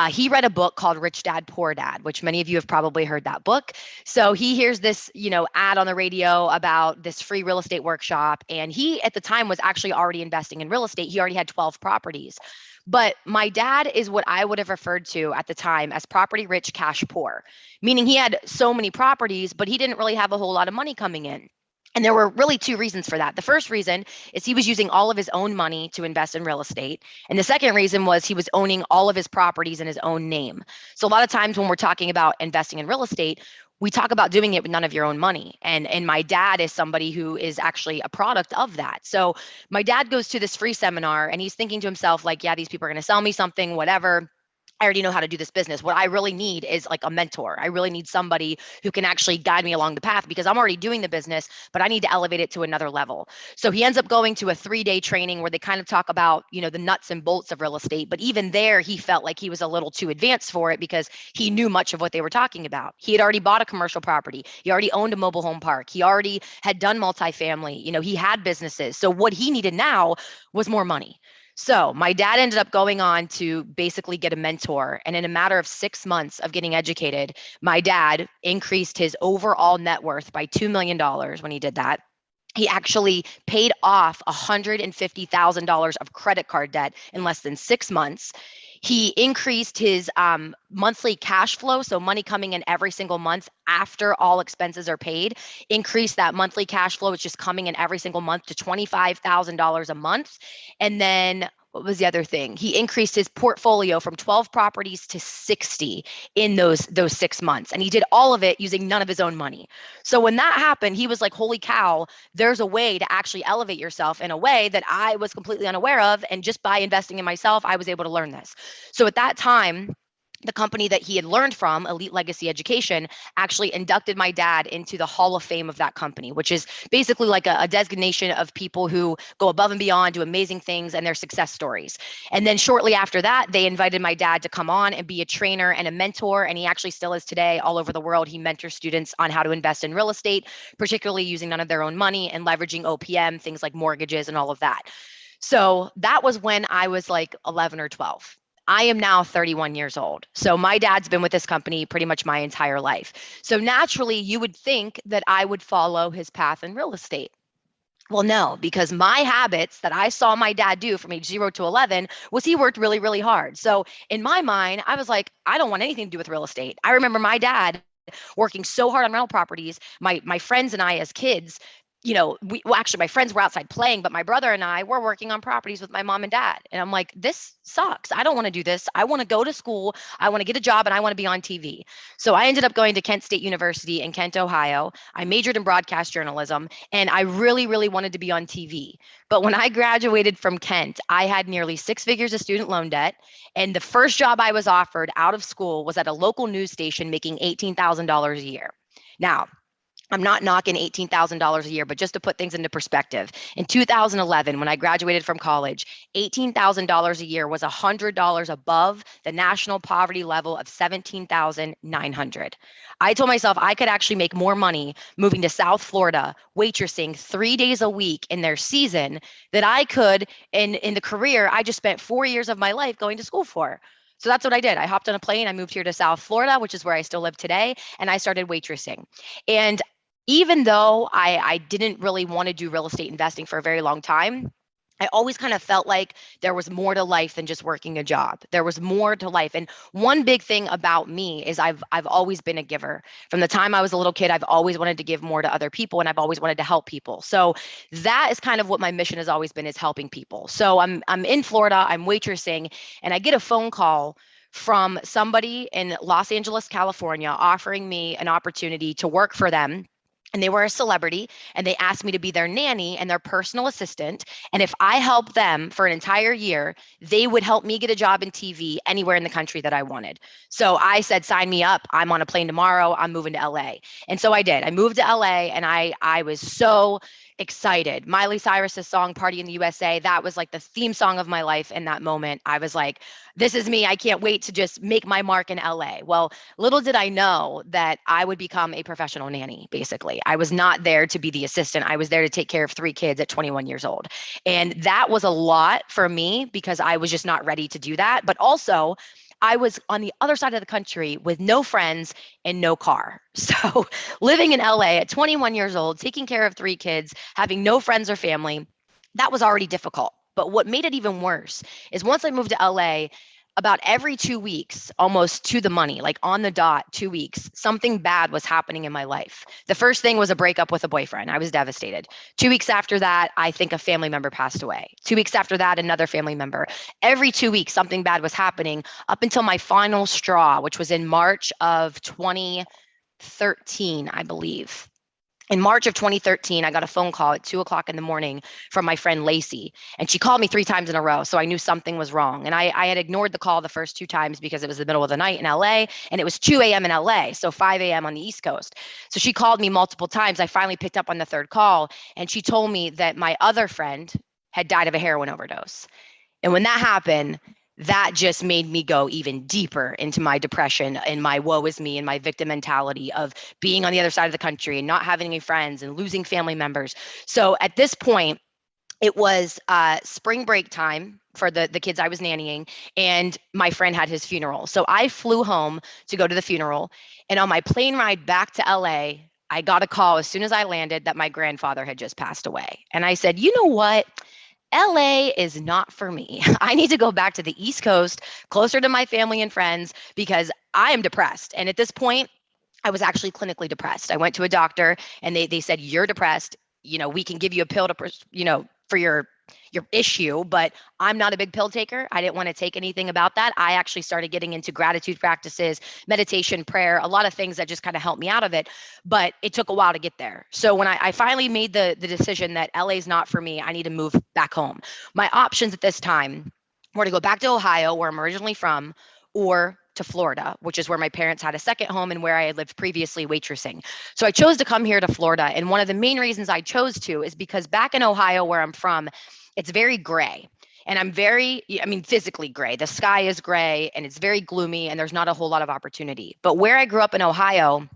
he read a book called Rich Dad, Poor Dad, which many of you have probably heard that book. So he hears this, ad on the radio about this free real estate workshop. And he, at the time, was actually already investing in real estate. He already had 12 properties. But my dad is what I would have referred to at the time as property rich, cash poor, meaning he had so many properties, but he didn't really have a whole lot of money coming in. And there were really 2 reasons for that. The first reason is he was using all of his own money to invest in real estate. And the second reason was he was owning all of his properties in his own name. So a lot of times when we're talking about investing in real estate, we talk about doing it with none of your own money. And my dad is somebody who is actually a product of that. So my dad goes to this free seminar and he's thinking to himself, like, yeah, these people are going to sell me something, whatever. I already know how to do this business. What I really need is like a mentor. I really need somebody who can actually guide me along the path because I'm already doing the business, but I need to elevate it to another level. So he ends up going to a 3-day training where they kind of talk about, the nuts and bolts of real estate. But even there, he felt like he was a little too advanced for it because he knew much of what they were talking about. He had already bought a commercial property. He already owned a mobile home park. He already had done multifamily. He had businesses. So what he needed now was more money. So my dad ended up going on to basically get a mentor. And in a matter of 6 months of getting educated, my dad increased his overall net worth by $2 million when he did that. He actually paid off $150,000 of credit card debt in less than 6 months. He increased his monthly cash flow, so money coming in every single month after all expenses are paid, increased that monthly cash flow, which is coming in every single month, to $25,000 a month. And then what was the other thing? He increased his portfolio from 12 properties to 60 in those 6 months. And he did all of it using none of his own money. So when that happened, he was like, holy cow, there's a way to actually elevate yourself in a way that I was completely unaware of. And just by investing in myself, I was able to learn this. So at that time, the company that he had learned from, Elite Legacy Education, actually inducted my dad into the Hall of Fame of that company, which is basically like a designation of people who go above and beyond, do amazing things, and their success stories. And then shortly after that, they invited my dad to come on and be a trainer and a mentor. And he actually still is today all over the world. He mentors students on how to invest in real estate, particularly using none of their own money and leveraging OPM, things like mortgages and all of that. So that was when I was like 11 or 12. I am now 31 years old. So my dad's been with this company pretty much my entire life. So naturally, you would think that I would follow his path in real estate. Well, no, because my habits that I saw my dad do from age 0 to 11 was he worked really, really hard. So in my mind, I was like, I don't want anything to do with real estate. I remember my dad working so hard on rental properties. My friends and I as kids, actually my friends were outside playing, but my brother and I were working on properties with my mom and dad. And I'm like, this sucks. I don't want to do this. I want to go to school. I want to get a job and I want to be on TV. So I ended up going to Kent State University in Kent, Ohio. I majored in broadcast journalism and I really, really wanted to be on TV. But when I graduated from Kent, I had nearly 6 figures of student loan debt. And the first job I was offered out of school was at a local news station making $18,000 a year. Now, I'm not knocking $18,000 a year, but just to put things into perspective, in 2011, when I graduated from college, $18,000 a year was $100 above the national poverty level of $17,900. I told myself I could actually make more money moving to South Florida, waitressing 3 days a week in their season than I could in the career I just spent 4 years of my life going to school for. So that's what I did. I hopped on a plane. I moved here to South Florida, which is where I still live today. And I started waitressing. And even though I didn't really want to do real estate investing for a very long time, I always kind of felt like there was more to life than just working a job. There was more to life. And one big thing about me is I've always been a giver. From the time I was a little kid, I've always wanted to give more to other people and I've always wanted to help people. So that is kind of what my mission has always been, is helping people. So I'm in Florida, I'm waitressing, and I get a phone call from somebody in Los Angeles, California, offering me an opportunity to work for them. And they were a celebrity and they asked me to be their nanny and their personal assistant. And if I helped them for an entire year, they would help me get a job in TV anywhere in the country that I wanted. So I said, sign me up. I'm on a plane tomorrow. I'm moving to LA. And so I did. I moved to LA and I was so excited. Miley Cyrus's song Party in the USA, that was like the theme song of my life in that moment. I was like, this is me. I can't wait to just make my mark in LA. Well, little did I know that I would become a professional nanny, basically. I was not there to be the assistant. I was there to take care of 3 kids at 21 years old. And that was a lot for me because I was just not ready to do that. But also, I was on the other side of the country with no friends and no car. So living in LA at 21 years old, taking care of 3 kids, having no friends or family, that was already difficult. But what made it even worse is once I moved to LA, about every 2 weeks, almost to the money, like on the dot, 2 weeks, something bad was happening in my life. The first thing was a breakup with a boyfriend. I was devastated. 2 weeks after that, I think a family member passed away. 2 weeks after that, another family member. Every 2 weeks, something bad was happening up until my final straw, which was in March of 2013, I believe. In March of 2013, I got a phone call at 2:00 in the morning from my friend Lacey, and she called me 3 times in a row. So I knew something was wrong. And I had ignored the call the first 2 times because it was the middle of the night in LA and it was 2 a.m. in LA. So 5 a.m. on the East Coast. So she called me multiple times. I finally picked up on the 3rd call and she told me that my other friend had died of a heroin overdose. And when that happened, that just made me go even deeper into my depression and my woe is me and my victim mentality of being on the other side of the country and not having any friends and losing family members. So at this point, it was spring break time for the kids I was nannying, and my friend had his funeral. So I flew home to go to the funeral. And on my plane ride back to LA, I got a call as soon as I landed that my grandfather had just passed away. And I said, you know what? LA is not for me. I need to go back to the East Coast, closer to my family and friends, because I am depressed. And at this point, I was actually clinically depressed. I went to a doctor and they said, you're depressed. You know, we can give you a pill to, for your issue, but I'm not a big pill taker. I didn't want to take anything about that. I actually started getting into gratitude practices, meditation, prayer, a lot of things that just kind of helped me out of it. But it took a while to get there. So when I finally made the decision that LA is not for me, I need to move back home. My options at this time were to go back to Ohio, where I'm originally from, or to Florida, which is where my parents had a second home and where I had lived previously waitressing. So I chose to come here to Florida. And one of the main reasons I chose to is because back in Ohio, where I'm from, it's very gray. And I'm physically gray. The sky is gray and it's very gloomy and there's not a whole lot of opportunity. But where I grew up in Ohio,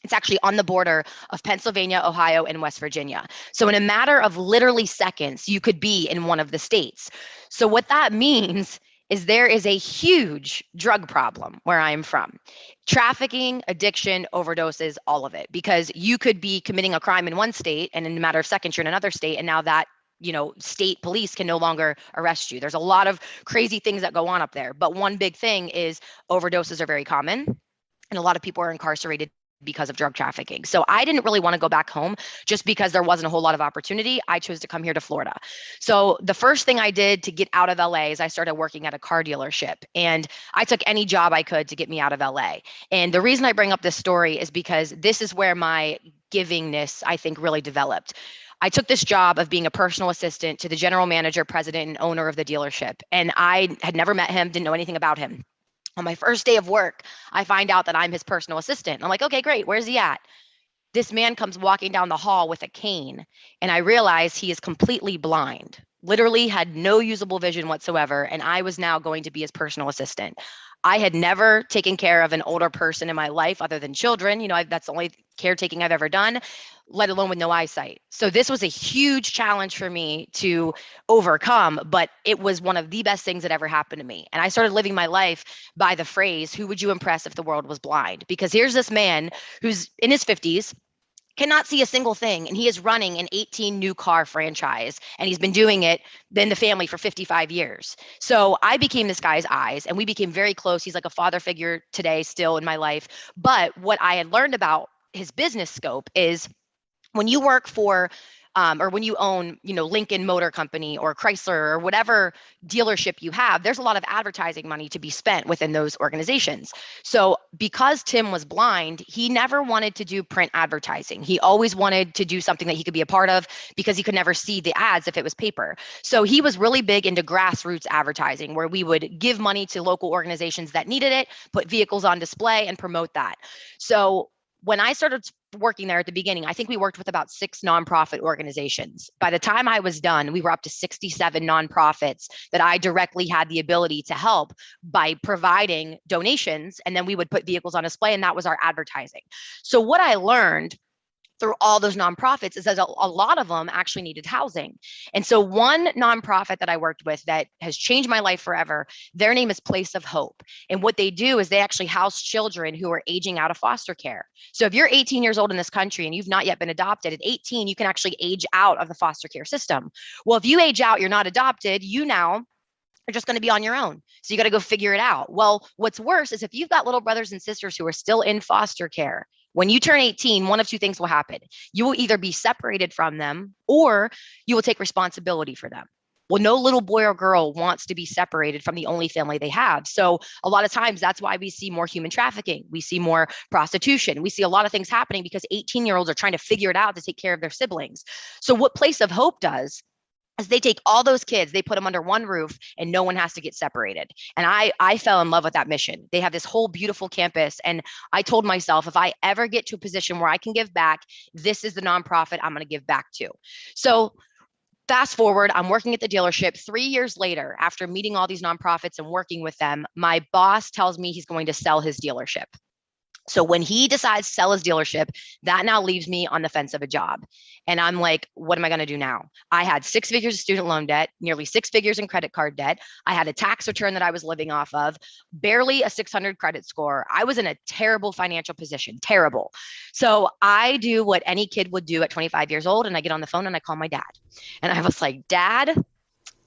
it's actually on the border of Pennsylvania, Ohio, and West Virginia. So in a matter of literally seconds, you could be in one of the states. So what that means is there is a huge drug problem where I am from. Trafficking, addiction, overdoses, all of it. Because you could be committing a crime in one state and in a matter of seconds, you're in another state. And now that state police can no longer arrest you. There's a lot of crazy things that go on up there. But one big thing is overdoses are very common. And a lot of people are incarcerated because of drug trafficking. So I didn't really want to go back home just because there wasn't a whole lot of opportunity. I chose to come here to Florida. So the first thing I did to get out of LA is I started working at a car dealership, and I took any job I could to get me out of LA. And the reason I bring up this story is because this is where my givingness, I think, really developed. I took this job of being a personal assistant to the general manager, president, and owner of the dealership. And I had never met him, didn't know anything about him. On my first day of work, I find out that I'm his personal assistant. I'm like, okay, great. Where's he at? This man comes walking down the hall with a cane, and I realize he is completely blind, literally had no usable vision whatsoever. And I was now going to be his personal assistant. I had never taken care of an older person in my life other than children. That's the only caretaking I've ever done, let alone with no eyesight. So this was a huge challenge for me to overcome, but it was one of the best things that ever happened to me. And I started living my life by the phrase, who would you impress if the world was blind? Because here's this man who's in his 50s, cannot see a single thing, and he is running an 18 new car franchise, and he's been doing it in the family for 55 years. So I became this guy's eyes, and we became very close. He's like a father figure today still in my life. But what I had learned about his business scope is when you work for or when you own, Lincoln Motor Company or Chrysler or whatever dealership you have, there's a lot of advertising money to be spent within those organizations. So because Tim was blind, he never wanted to do print advertising. He always wanted to do something that he could be a part of because he could never see the ads if it was paper. So he was really big into grassroots advertising, where we would give money to local organizations that needed it, put vehicles on display and promote that. So when I started working there at the beginning, I think we worked with about 6 nonprofit organizations. By the time I was done, we were up to 67 nonprofits that I directly had the ability to help by providing donations. And then we would put vehicles on display, and that was our advertising. So what I learned through all those nonprofits is that a lot of them actually needed housing. And so one nonprofit that I worked with that has changed my life forever, their name is Place of Hope. And what they do is they actually house children who are aging out of foster care. So if you're 18 years old in this country and you've not yet been adopted, at 18, you can actually age out of the foster care system. Well, if you age out, you're not adopted, you now are just going to be on your own. So you got to go figure it out. Well, what's worse is if you've got little brothers and sisters who are still in foster care, when you turn 18, one of 2 things will happen. You will either be separated from them or you will take responsibility for them. Well, no little boy or girl wants to be separated from the only family they have. So a lot of times that's why we see more human trafficking. We see more prostitution. We see a lot of things happening because 18-year-olds are trying to figure it out to take care of their siblings. So what Place of Hope does is they take all those kids, they put them under one roof, and no one has to get separated. And I fell in love with that mission. They have this whole beautiful campus. And I told myself, if I ever get to a position where I can give back, this is the nonprofit I'm going to give back to. So fast forward, I'm working at the dealership. 3 years later, after meeting all these nonprofits and working with them, my boss tells me he's going to sell his dealership. So when he decides to sell his dealership, that now leaves me on the fence of a job. And I'm like, what am I going to do now? I had 6 figures of student loan debt, nearly 6 figures in credit card debt. I had a tax return that I was living off of, barely a 600 credit score. I was in a terrible financial position, terrible. So I do what any kid would do at 25 years old. And I get on the phone and I call my dad. And I was like, Dad,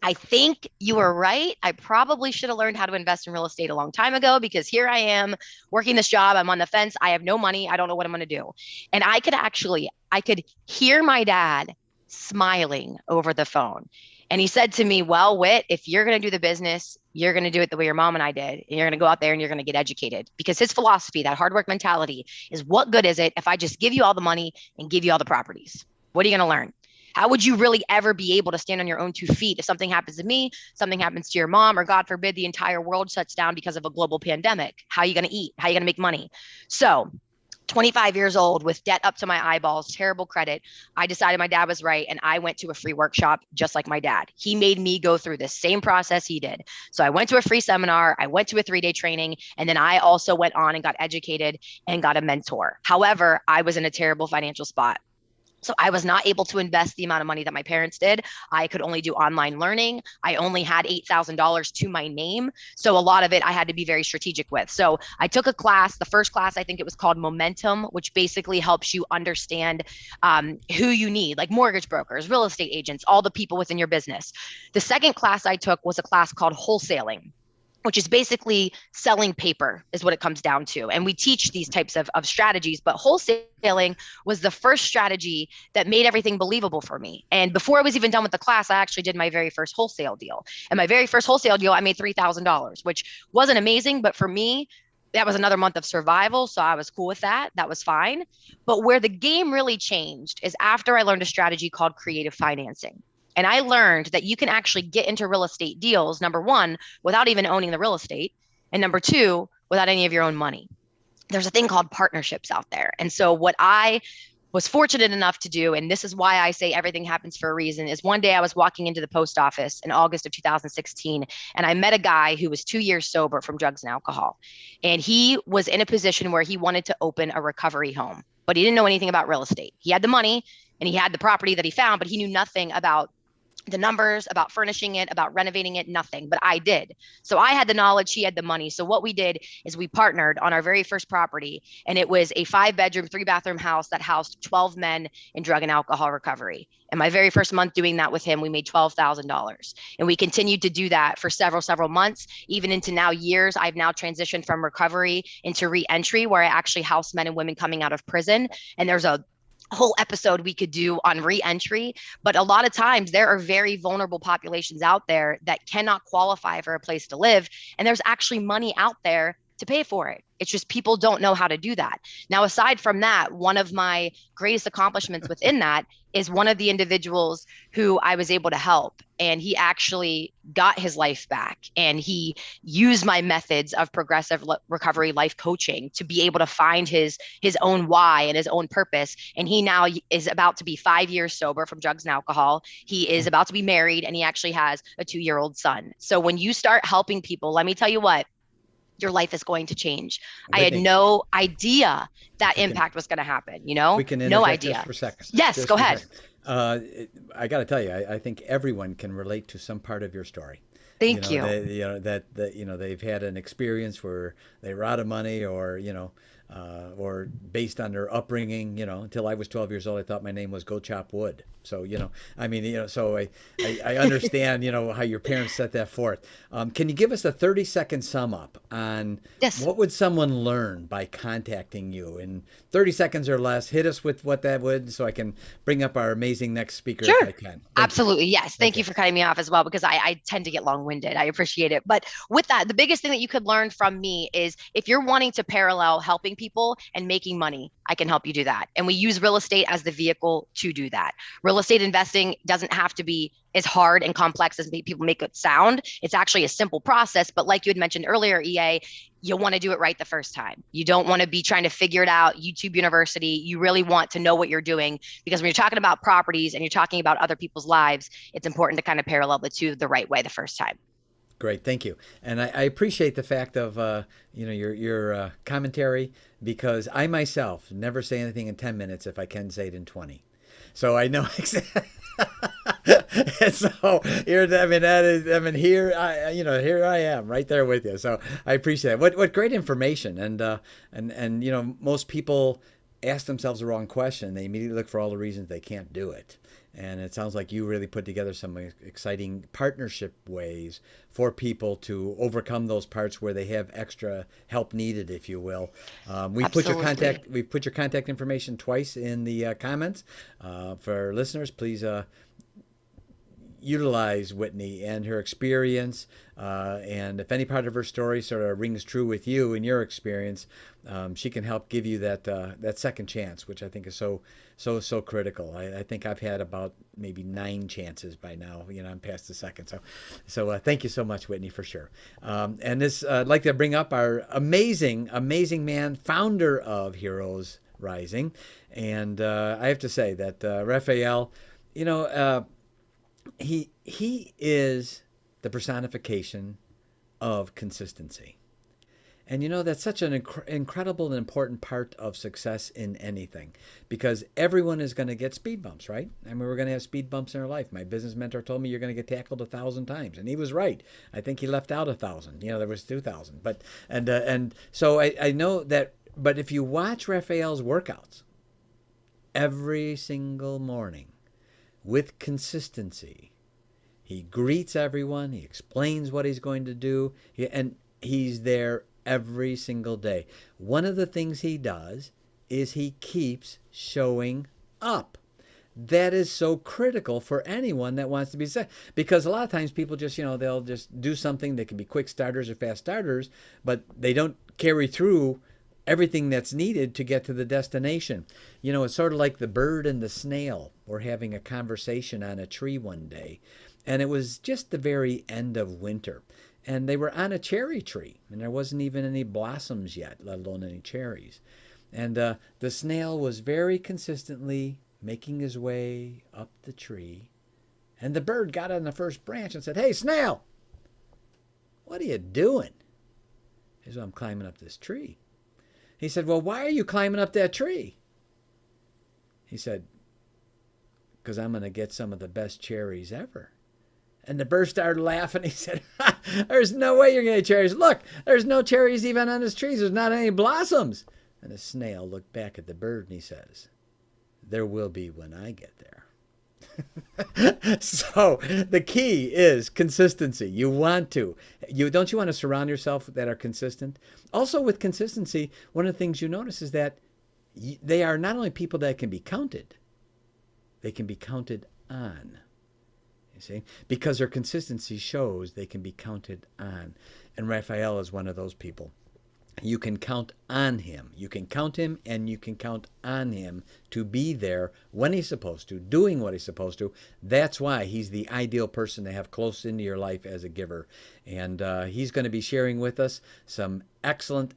I think you were right. I probably should have learned how to invest in real estate a long time ago, because here I am working this job. I'm on the fence. I have no money. I don't know what I'm going to do. And I could hear my dad smiling over the phone. And he said to me, well, Whit, if you're going to do the business, you're going to do it the way your mom and I did. And you're going to go out there and you're going to get educated, because his philosophy, that hard work mentality, is what good is it if I just give you all the money and give you all the properties? What are you going to learn? How would you really ever be able to stand on your own 2 feet if something happens to me, something happens to your mom, or God forbid, the entire world shuts down because of a global pandemic? How are you going to eat? How are you going to make money? So 25 years old with debt up to my eyeballs, terrible credit, I decided my dad was right. And I went to a free workshop just like my dad. He made me go through the same process he did. So I went to a free seminar, I went to a 3-day training, and then I also went on and got educated and got a mentor. However, I was in a terrible financial spot. So I was not able to invest the amount of money that my parents did. I could only do online learning. I only had $8,000 to my name. So a lot of it I had to be very strategic with. So I took a class, the first class, I think it was called Momentum, which basically helps you understand who you need, like mortgage brokers, real estate agents, all the people within your business. The second class I took was a class called Wholesaling, which is basically selling paper is what it comes down to. And we teach these types of strategies, but wholesaling was the first strategy that made everything believable for me. And before I was even done with the class, I actually did my very first wholesale deal. And my very first wholesale deal, I made $3,000, which wasn't amazing, but for me, that was another month of survival. So I was cool with that. That was fine. But where the game really changed is after I learned a strategy called creative financing. And I learned that you can actually get into real estate deals, number one, without even owning the real estate. And number two, without any of your own money. There's a thing called partnerships out there. And so what I was fortunate enough to do, and this is why I say everything happens for a reason, is one day I was walking into the post office in August of 2016, and I met a guy who was 2 years sober from drugs and alcohol. And he was in a position where he wanted to open a recovery home, but he didn't know anything about real estate. He had the money and he had the property that he found, but he knew nothing about the numbers, about furnishing it, about renovating it, nothing, but I did. So I had the knowledge, he had the money. So what we did is we partnered on our very first property, and it was a 5-bedroom, 3-bathroom house that housed 12 men in drug and alcohol recovery. And my very first month doing that with him, we made $12,000. And we continued to do that for several months, even into now years. I've now transitioned from recovery into re-entry, where I actually house men and women coming out of prison. And there's a whole episode we could do on re-entry, but a lot of times there are very vulnerable populations out there that cannot qualify for a place to live. And there's actually money out there to pay for it. It's just people don't know how to do that. Now, aside from that, one of my greatest accomplishments within that is one of the individuals who I was able to help. And he actually got his life back. And he used my methods of progressive recovery life coaching to be able to find his own why and his own purpose. And he now is about to be 5 years sober from drugs and alcohol. He is about to be married, and he actually has a 2-year-old son. So when you start helping people, let me tell you what, your life is going to change. Whitney, I had no idea that impact was going to happen, we can no idea. Just for a second. Yes, just go ahead. I got to tell you, I think everyone can relate to some part of your story. Thank you. They've had an experience where they were out of money, or based on their upbringing, until I was 12 years old, I thought my name was Go Chop Wood. So, so I understand, how your parents set that forth. Can you give us a 30-second sum up on what would someone learn by contacting you in 30 seconds or less? Hit us with what that would, so I can bring up our amazing next speaker if I can. Absolutely. Yes. Thank you for cutting me off as well, because I tend to get long-winded. I appreciate it. But with that, the biggest thing that you could learn from me is if you're wanting to parallel helping people and making money, I can help you do that. And we use real estate as the vehicle to do that. Real estate investing doesn't have to be as hard and complex as people make it sound. It's actually a simple process. But like you had mentioned earlier, EA, you want to do it right the first time. You don't want to be trying to figure it out, YouTube University. You really want to know what you're doing, because when you're talking about properties and you're talking about other people's lives, it's important to kind of parallel the two the right way the first time. Great, thank you. And I appreciate the fact of your commentary, because I myself never say anything in 10 minutes if I can say it in 20. So I know exactly. And so here I am right there with you. So I appreciate it. What great information. And most people ask themselves the wrong question. They immediately look for all the reasons they can't do it. And it sounds like you really put together some exciting partnership ways for people to overcome those parts where they have extra help needed, if you will. We've put your contact information twice in the comments. For our listeners, please utilize Whitney and her experience. And if any part of her story sort of rings true with you in your experience, she can help give you that second chance, which I think is so critical. I think I've had about maybe 9 chances by now. I'm past the second. So thank you so much, Whitney, for sure. And this, I'd like to bring up our amazing man, founder of Heroes Rising. And I have to say that Raphael, he is the personification of consistency. And that's such an incredible and important part of success in anything, because everyone is going to get speed bumps, right? I mean, we're going to have speed bumps in our life. My business mentor told me you're going to get tackled 1,000 times, and he was right. I think he left out 1,000. There was 2,000. But and so I know that. But if you watch Raphael's workouts every single morning with consistency, he greets everyone. He explains what he's going to do, and he's there every single day. One of the things he does is he keeps showing up. That is so critical for anyone that wants to be successful, because a lot of times people just, they'll just do something. They can be quick starters or fast starters, but they don't carry through everything that's needed to get to the destination. It's sort of like the bird and the snail were having a conversation on a tree one day, and it was just the very end of winter. And they were on a cherry tree, and there wasn't even any blossoms yet, let alone any cherries. And the snail was very consistently making his way up the tree. And the bird got on the first branch and said, "Hey, snail, what are you doing?" He said, "I'm climbing up this tree." He said, "Well, why are you climbing up that tree?" He said, "Because I'm going to get some of the best cherries ever." And the bird started laughing. He said, "There's no way you're going to get cherries. Look, there's no cherries even on this tree. There's not any blossoms." And the snail looked back at the bird and he says, "There will be when I get there." So the key is consistency. Don't you want to surround yourself that are consistent? Also with consistency, one of the things you notice is that they are not only people that can be counted, they can be counted on. See? Because their consistency shows they can be counted on. And Raphael is one of those people. you can count on him. You can count him, and you can count on him to be there when he's supposed to, doing what he's supposed to. That's why he's the ideal person to have close into your life as a giver. And he's going to be sharing with us some excellent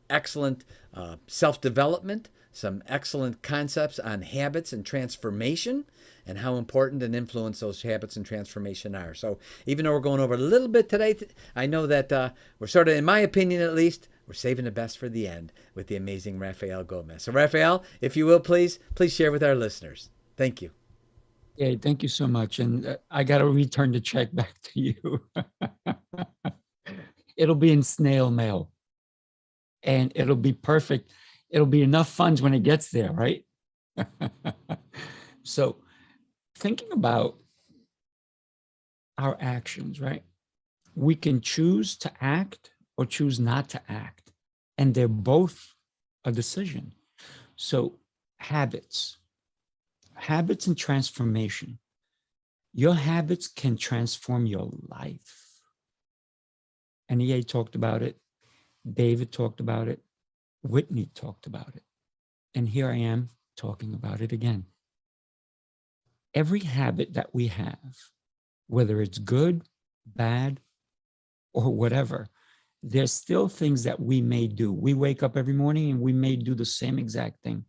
self-development, some excellent concepts on habits and transformation, and how important and influence those habits and transformation are. So even though we're going over a little bit today, I know that we're sort of, in my opinion at least, we're saving the best for the end with the amazing Rafael Gomez. So Rafael, if you will, please share with our listeners. Thank you. Yeah, thank you so much. And I got to return the check back to you. It'll be in snail mail. And it'll be perfect. It'll be enough funds when it gets there, right? So thinking about our actions, right? We can choose to act or choose not to act. And they're both a decision. So habits and transformation. Your habits can transform your life. And EA talked about it. David talked about it. Whitney talked about it. And here I am talking about it again. Every habit that we have, whether it's good, bad, or whatever, there's still things that we may do. We wake up every morning and we may do the same exact thing.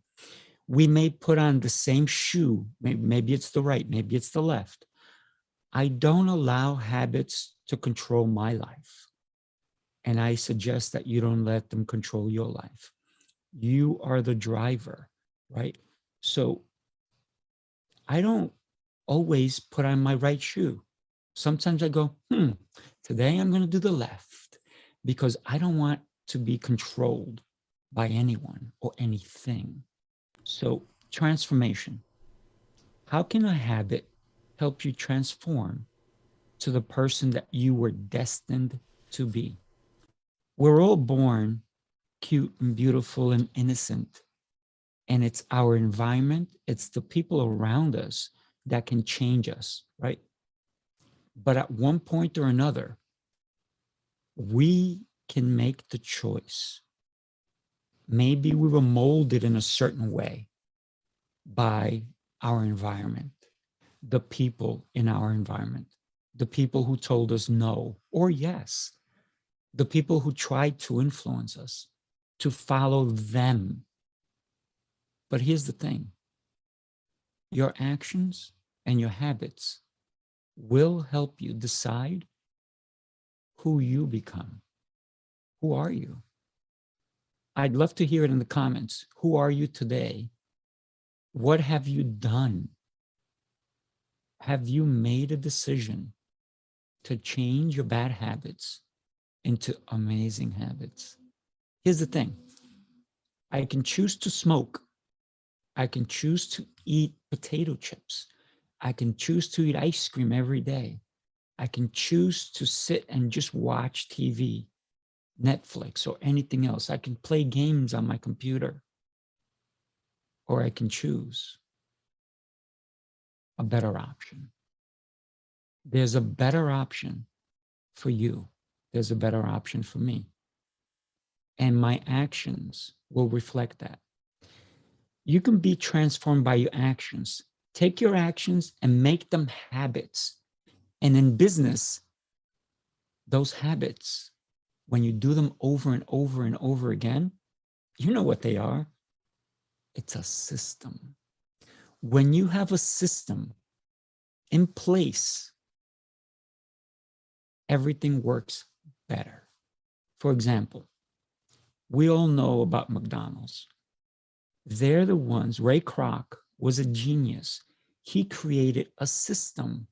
We may put on the same shoe. Maybe it's the right, maybe it's the left. I don't allow habits to control my life. And I suggest that you don't let them control your life. You are the driver, right? So I don't always put on my right shoe. Sometimes I go, today I'm going to do the left because I don't want to be controlled by anyone or anything. So transformation. How can a habit help you transform to the person that you were destined to be? We're all born cute and beautiful and innocent. And it's our environment, it's the people around us that can change us, right? But at one point or another, we can make the choice. Maybe we were molded in a certain way by our environment, the people in our environment, the people who told us no or yes, the people who tried to influence us, to follow them. But here's the thing. Your actions and your habits will help you decide who you become. Who are you? I'd love to hear it in the comments. Who are you today? What have you done? Have you made a decision to change your bad habits into amazing habits? Here's the thing. I can choose to smoke. I can choose to eat potato chips. I can choose to eat ice cream every day. I can choose to sit and just watch TV, Netflix, or anything else. I can play games on my computer. Or I can choose a better option. There's a better option for you. There's a better option for me. And my actions will reflect that. You can be transformed by your actions. Take your actions and make them habits. And in business, those habits, when you do them over and over and over again, you know what they are. It's a system. When you have a system in place, everything works better. For example, we all know about McDonald's. They're the ones, Ray Kroc was a genius. He created a system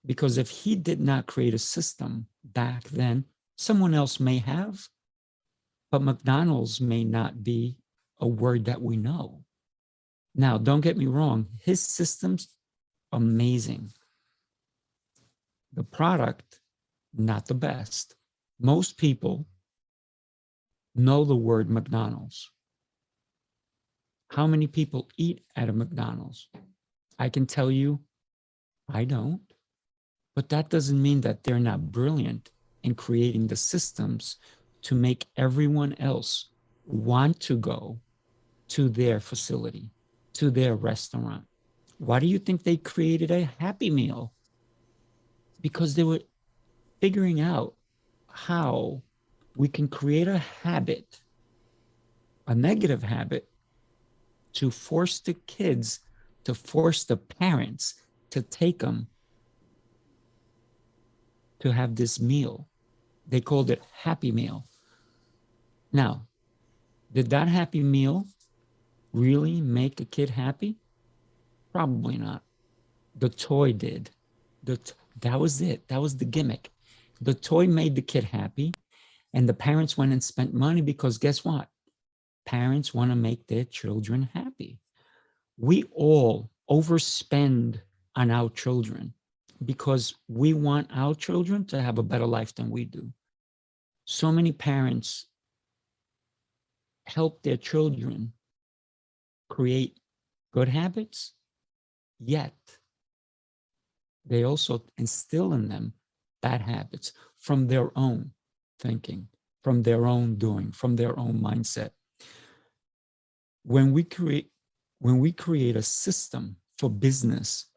because if he did not create a system back then, someone else may have, but McDonald's may not be a word that we know. Now, don't get me wrong, his system's amazing. The product, not the best. Most people know the word McDonald's. How many people eat at a McDonald's? I can tell you, I don't. But that doesn't mean that they're not brilliant in creating the systems to make everyone else want to go to their facility, to their restaurant. Why do you think they created a Happy Meal? Because they were figuring out how we can create a habit, a negative habit, to force the kids, to force the parents to take them to have this meal. They called it Happy Meal. Now, did that Happy Meal really make a kid happy? Probably not. The toy did. That was it. That was the gimmick. The toy made the kid happy, and the parents went and spent money because guess what? Parents want to make their children happy. We all overspend on our children because we want our children to have a better life than we do. So many parents help their children create good habits, yet they also instill in them bad habits from their own thinking, from their own doing, from their own mindset. When we create a system for business,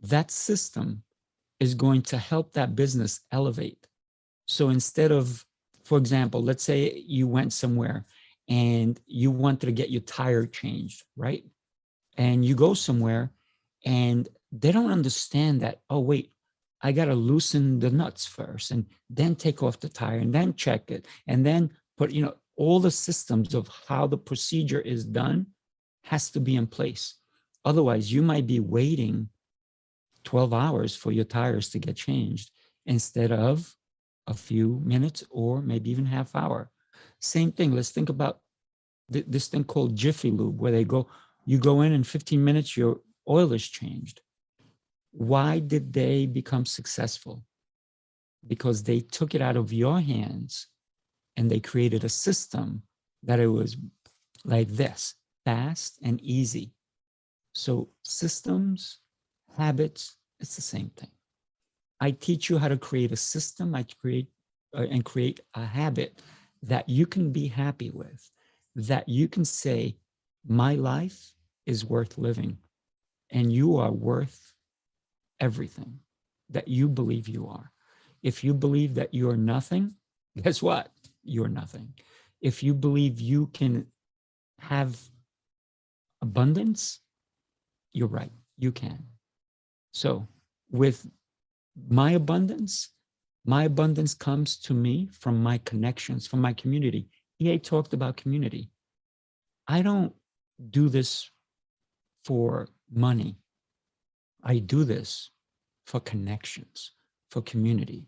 that system is going to help that business elevate. So instead of, for example, let's say you went somewhere and you wanted to get your tire changed, right? And you go somewhere and they don't understand that, oh, wait, I got to loosen the nuts first and then take off the tire and then check it and then put, all the systems of how the procedure is done has to be in place. Otherwise, you might be waiting 12 hours for your tires to get changed instead of a few minutes or maybe even half hour. Same thing. Let's think about this thing called Jiffy Lube, where you go in 15 minutes, your oil is changed. Why did they become successful? Because they took it out of your hands and they created a system that it was like this, fast and easy. So systems, habits, it's the same thing. I teach you how to create a system. I create a habit that you can be happy with, that you can say, my life is worth living and you are worth everything that you believe you are. If you believe that you are nothing, guess what? You're nothing. If you believe you can have abundance, you're right, you can. So with my abundance comes to me from my connections, from my community. EA talked about community. I don't do this for money. I do this for connections, for community.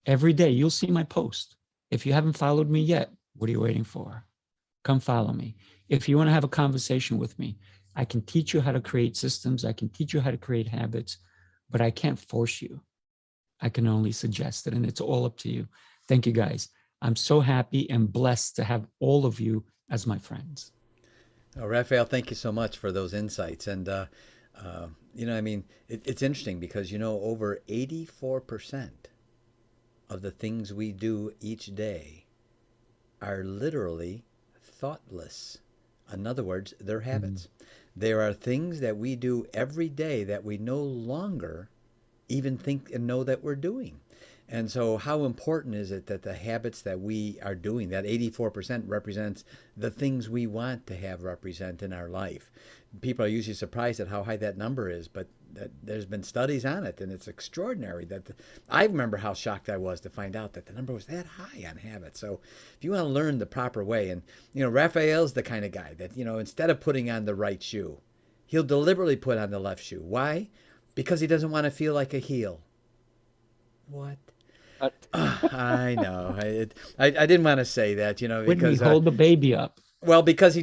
Every day you'll see my post. If you haven't followed me yet, what are you waiting for? Come follow me. If you want to have a conversation with me, I can teach you how to create systems. I can teach you how to create habits, but I can't force you. I can only suggest it, and it's all up to you. Thank you, guys. I'm so happy and blessed to have all of you as my friends. Oh, Raphael, thank you so much for those insights. And, it's interesting because, over 84% of the things we do each day are literally thoughtless. In other words, they're habits. There are things that we do every day that we no longer even think and know that we're doing. And so how important is it that the habits that we are doing, that 84% represents the things we want to have represent in our life? People are usually surprised at how high that number is, but there's been studies on it, and it's extraordinary. I remember how shocked I was to find out that the number was that high on habits. So if you want to learn the proper way, and Raphael's the kind of guy that, instead of putting on the right shoe, he'll deliberately put on the left shoe. Why? Because he doesn't want to feel like a heel. What? I know. I didn't want to say that, because Whitney, hold the baby up. Well, because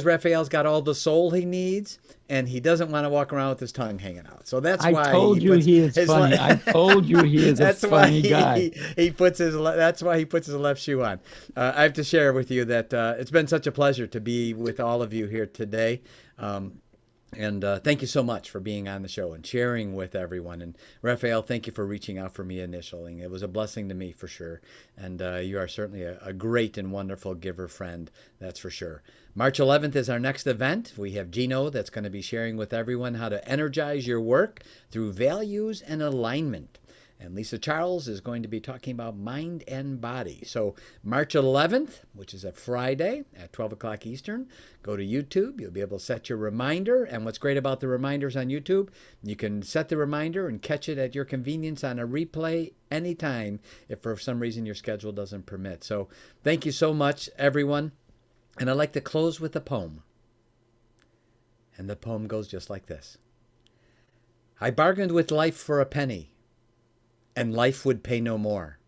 Raphael's got all the soul he needs, and he doesn't want to walk around with his tongue hanging out. So that's why I told you he is funny. I told you he is a funny guy. That's why he puts his left shoe on. I have to share with you that it's been such a pleasure to be with all of you here today. And thank you so much for being on the show and sharing with everyone. And Raphael, thank you for reaching out for me initially. It was a blessing to me for sure. And you are certainly a great and wonderful giver friend, that's for sure. March 11th is our next event. We have Gino that's going to be sharing with everyone how to energize your work through values and alignment. And Lisa Charles is going to be talking about mind and body. So March 11th, which is a Friday at 12 o'clock Eastern, go to YouTube. You'll be able to set your reminder. And what's great about the reminders on YouTube, you can set the reminder and catch it at your convenience on a replay anytime if for some reason your schedule doesn't permit. So thank you so much, everyone. And I'd like to close with a poem. And the poem goes just like this. I bargained with life for a penny, and life would pay no more.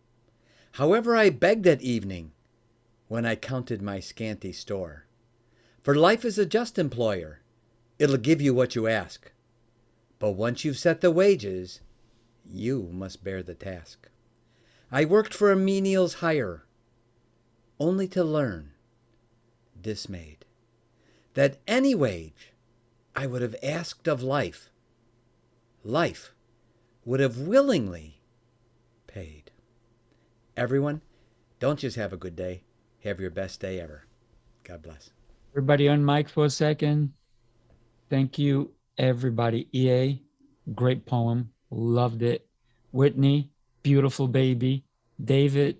However, I begged that evening when I counted my scanty store. For life is a just employer. It'll give you what you ask. But once you've set the wages, you must bear the task. I worked for a menial's hire, only to learn, dismayed, that any wage I would have asked of life, life would have willingly paid. Everyone, don't just have a good day. Have your best day ever. God bless. Everybody on mic for a second. Thank you, everybody. EA, great poem. Loved it. Whitney, beautiful baby. David,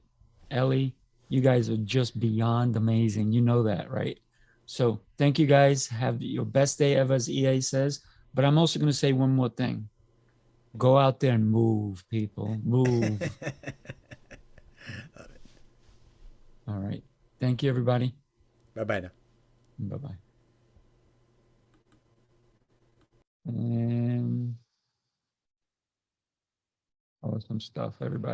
Ellie, you guys are just beyond amazing. You know that, right? So thank you guys. Have your best day ever, as EA says. But I'm also going to say one more thing. Go out there and move, people. Move. All right. Thank you, everybody. Bye-bye now. Bye-bye. And awesome stuff, everybody.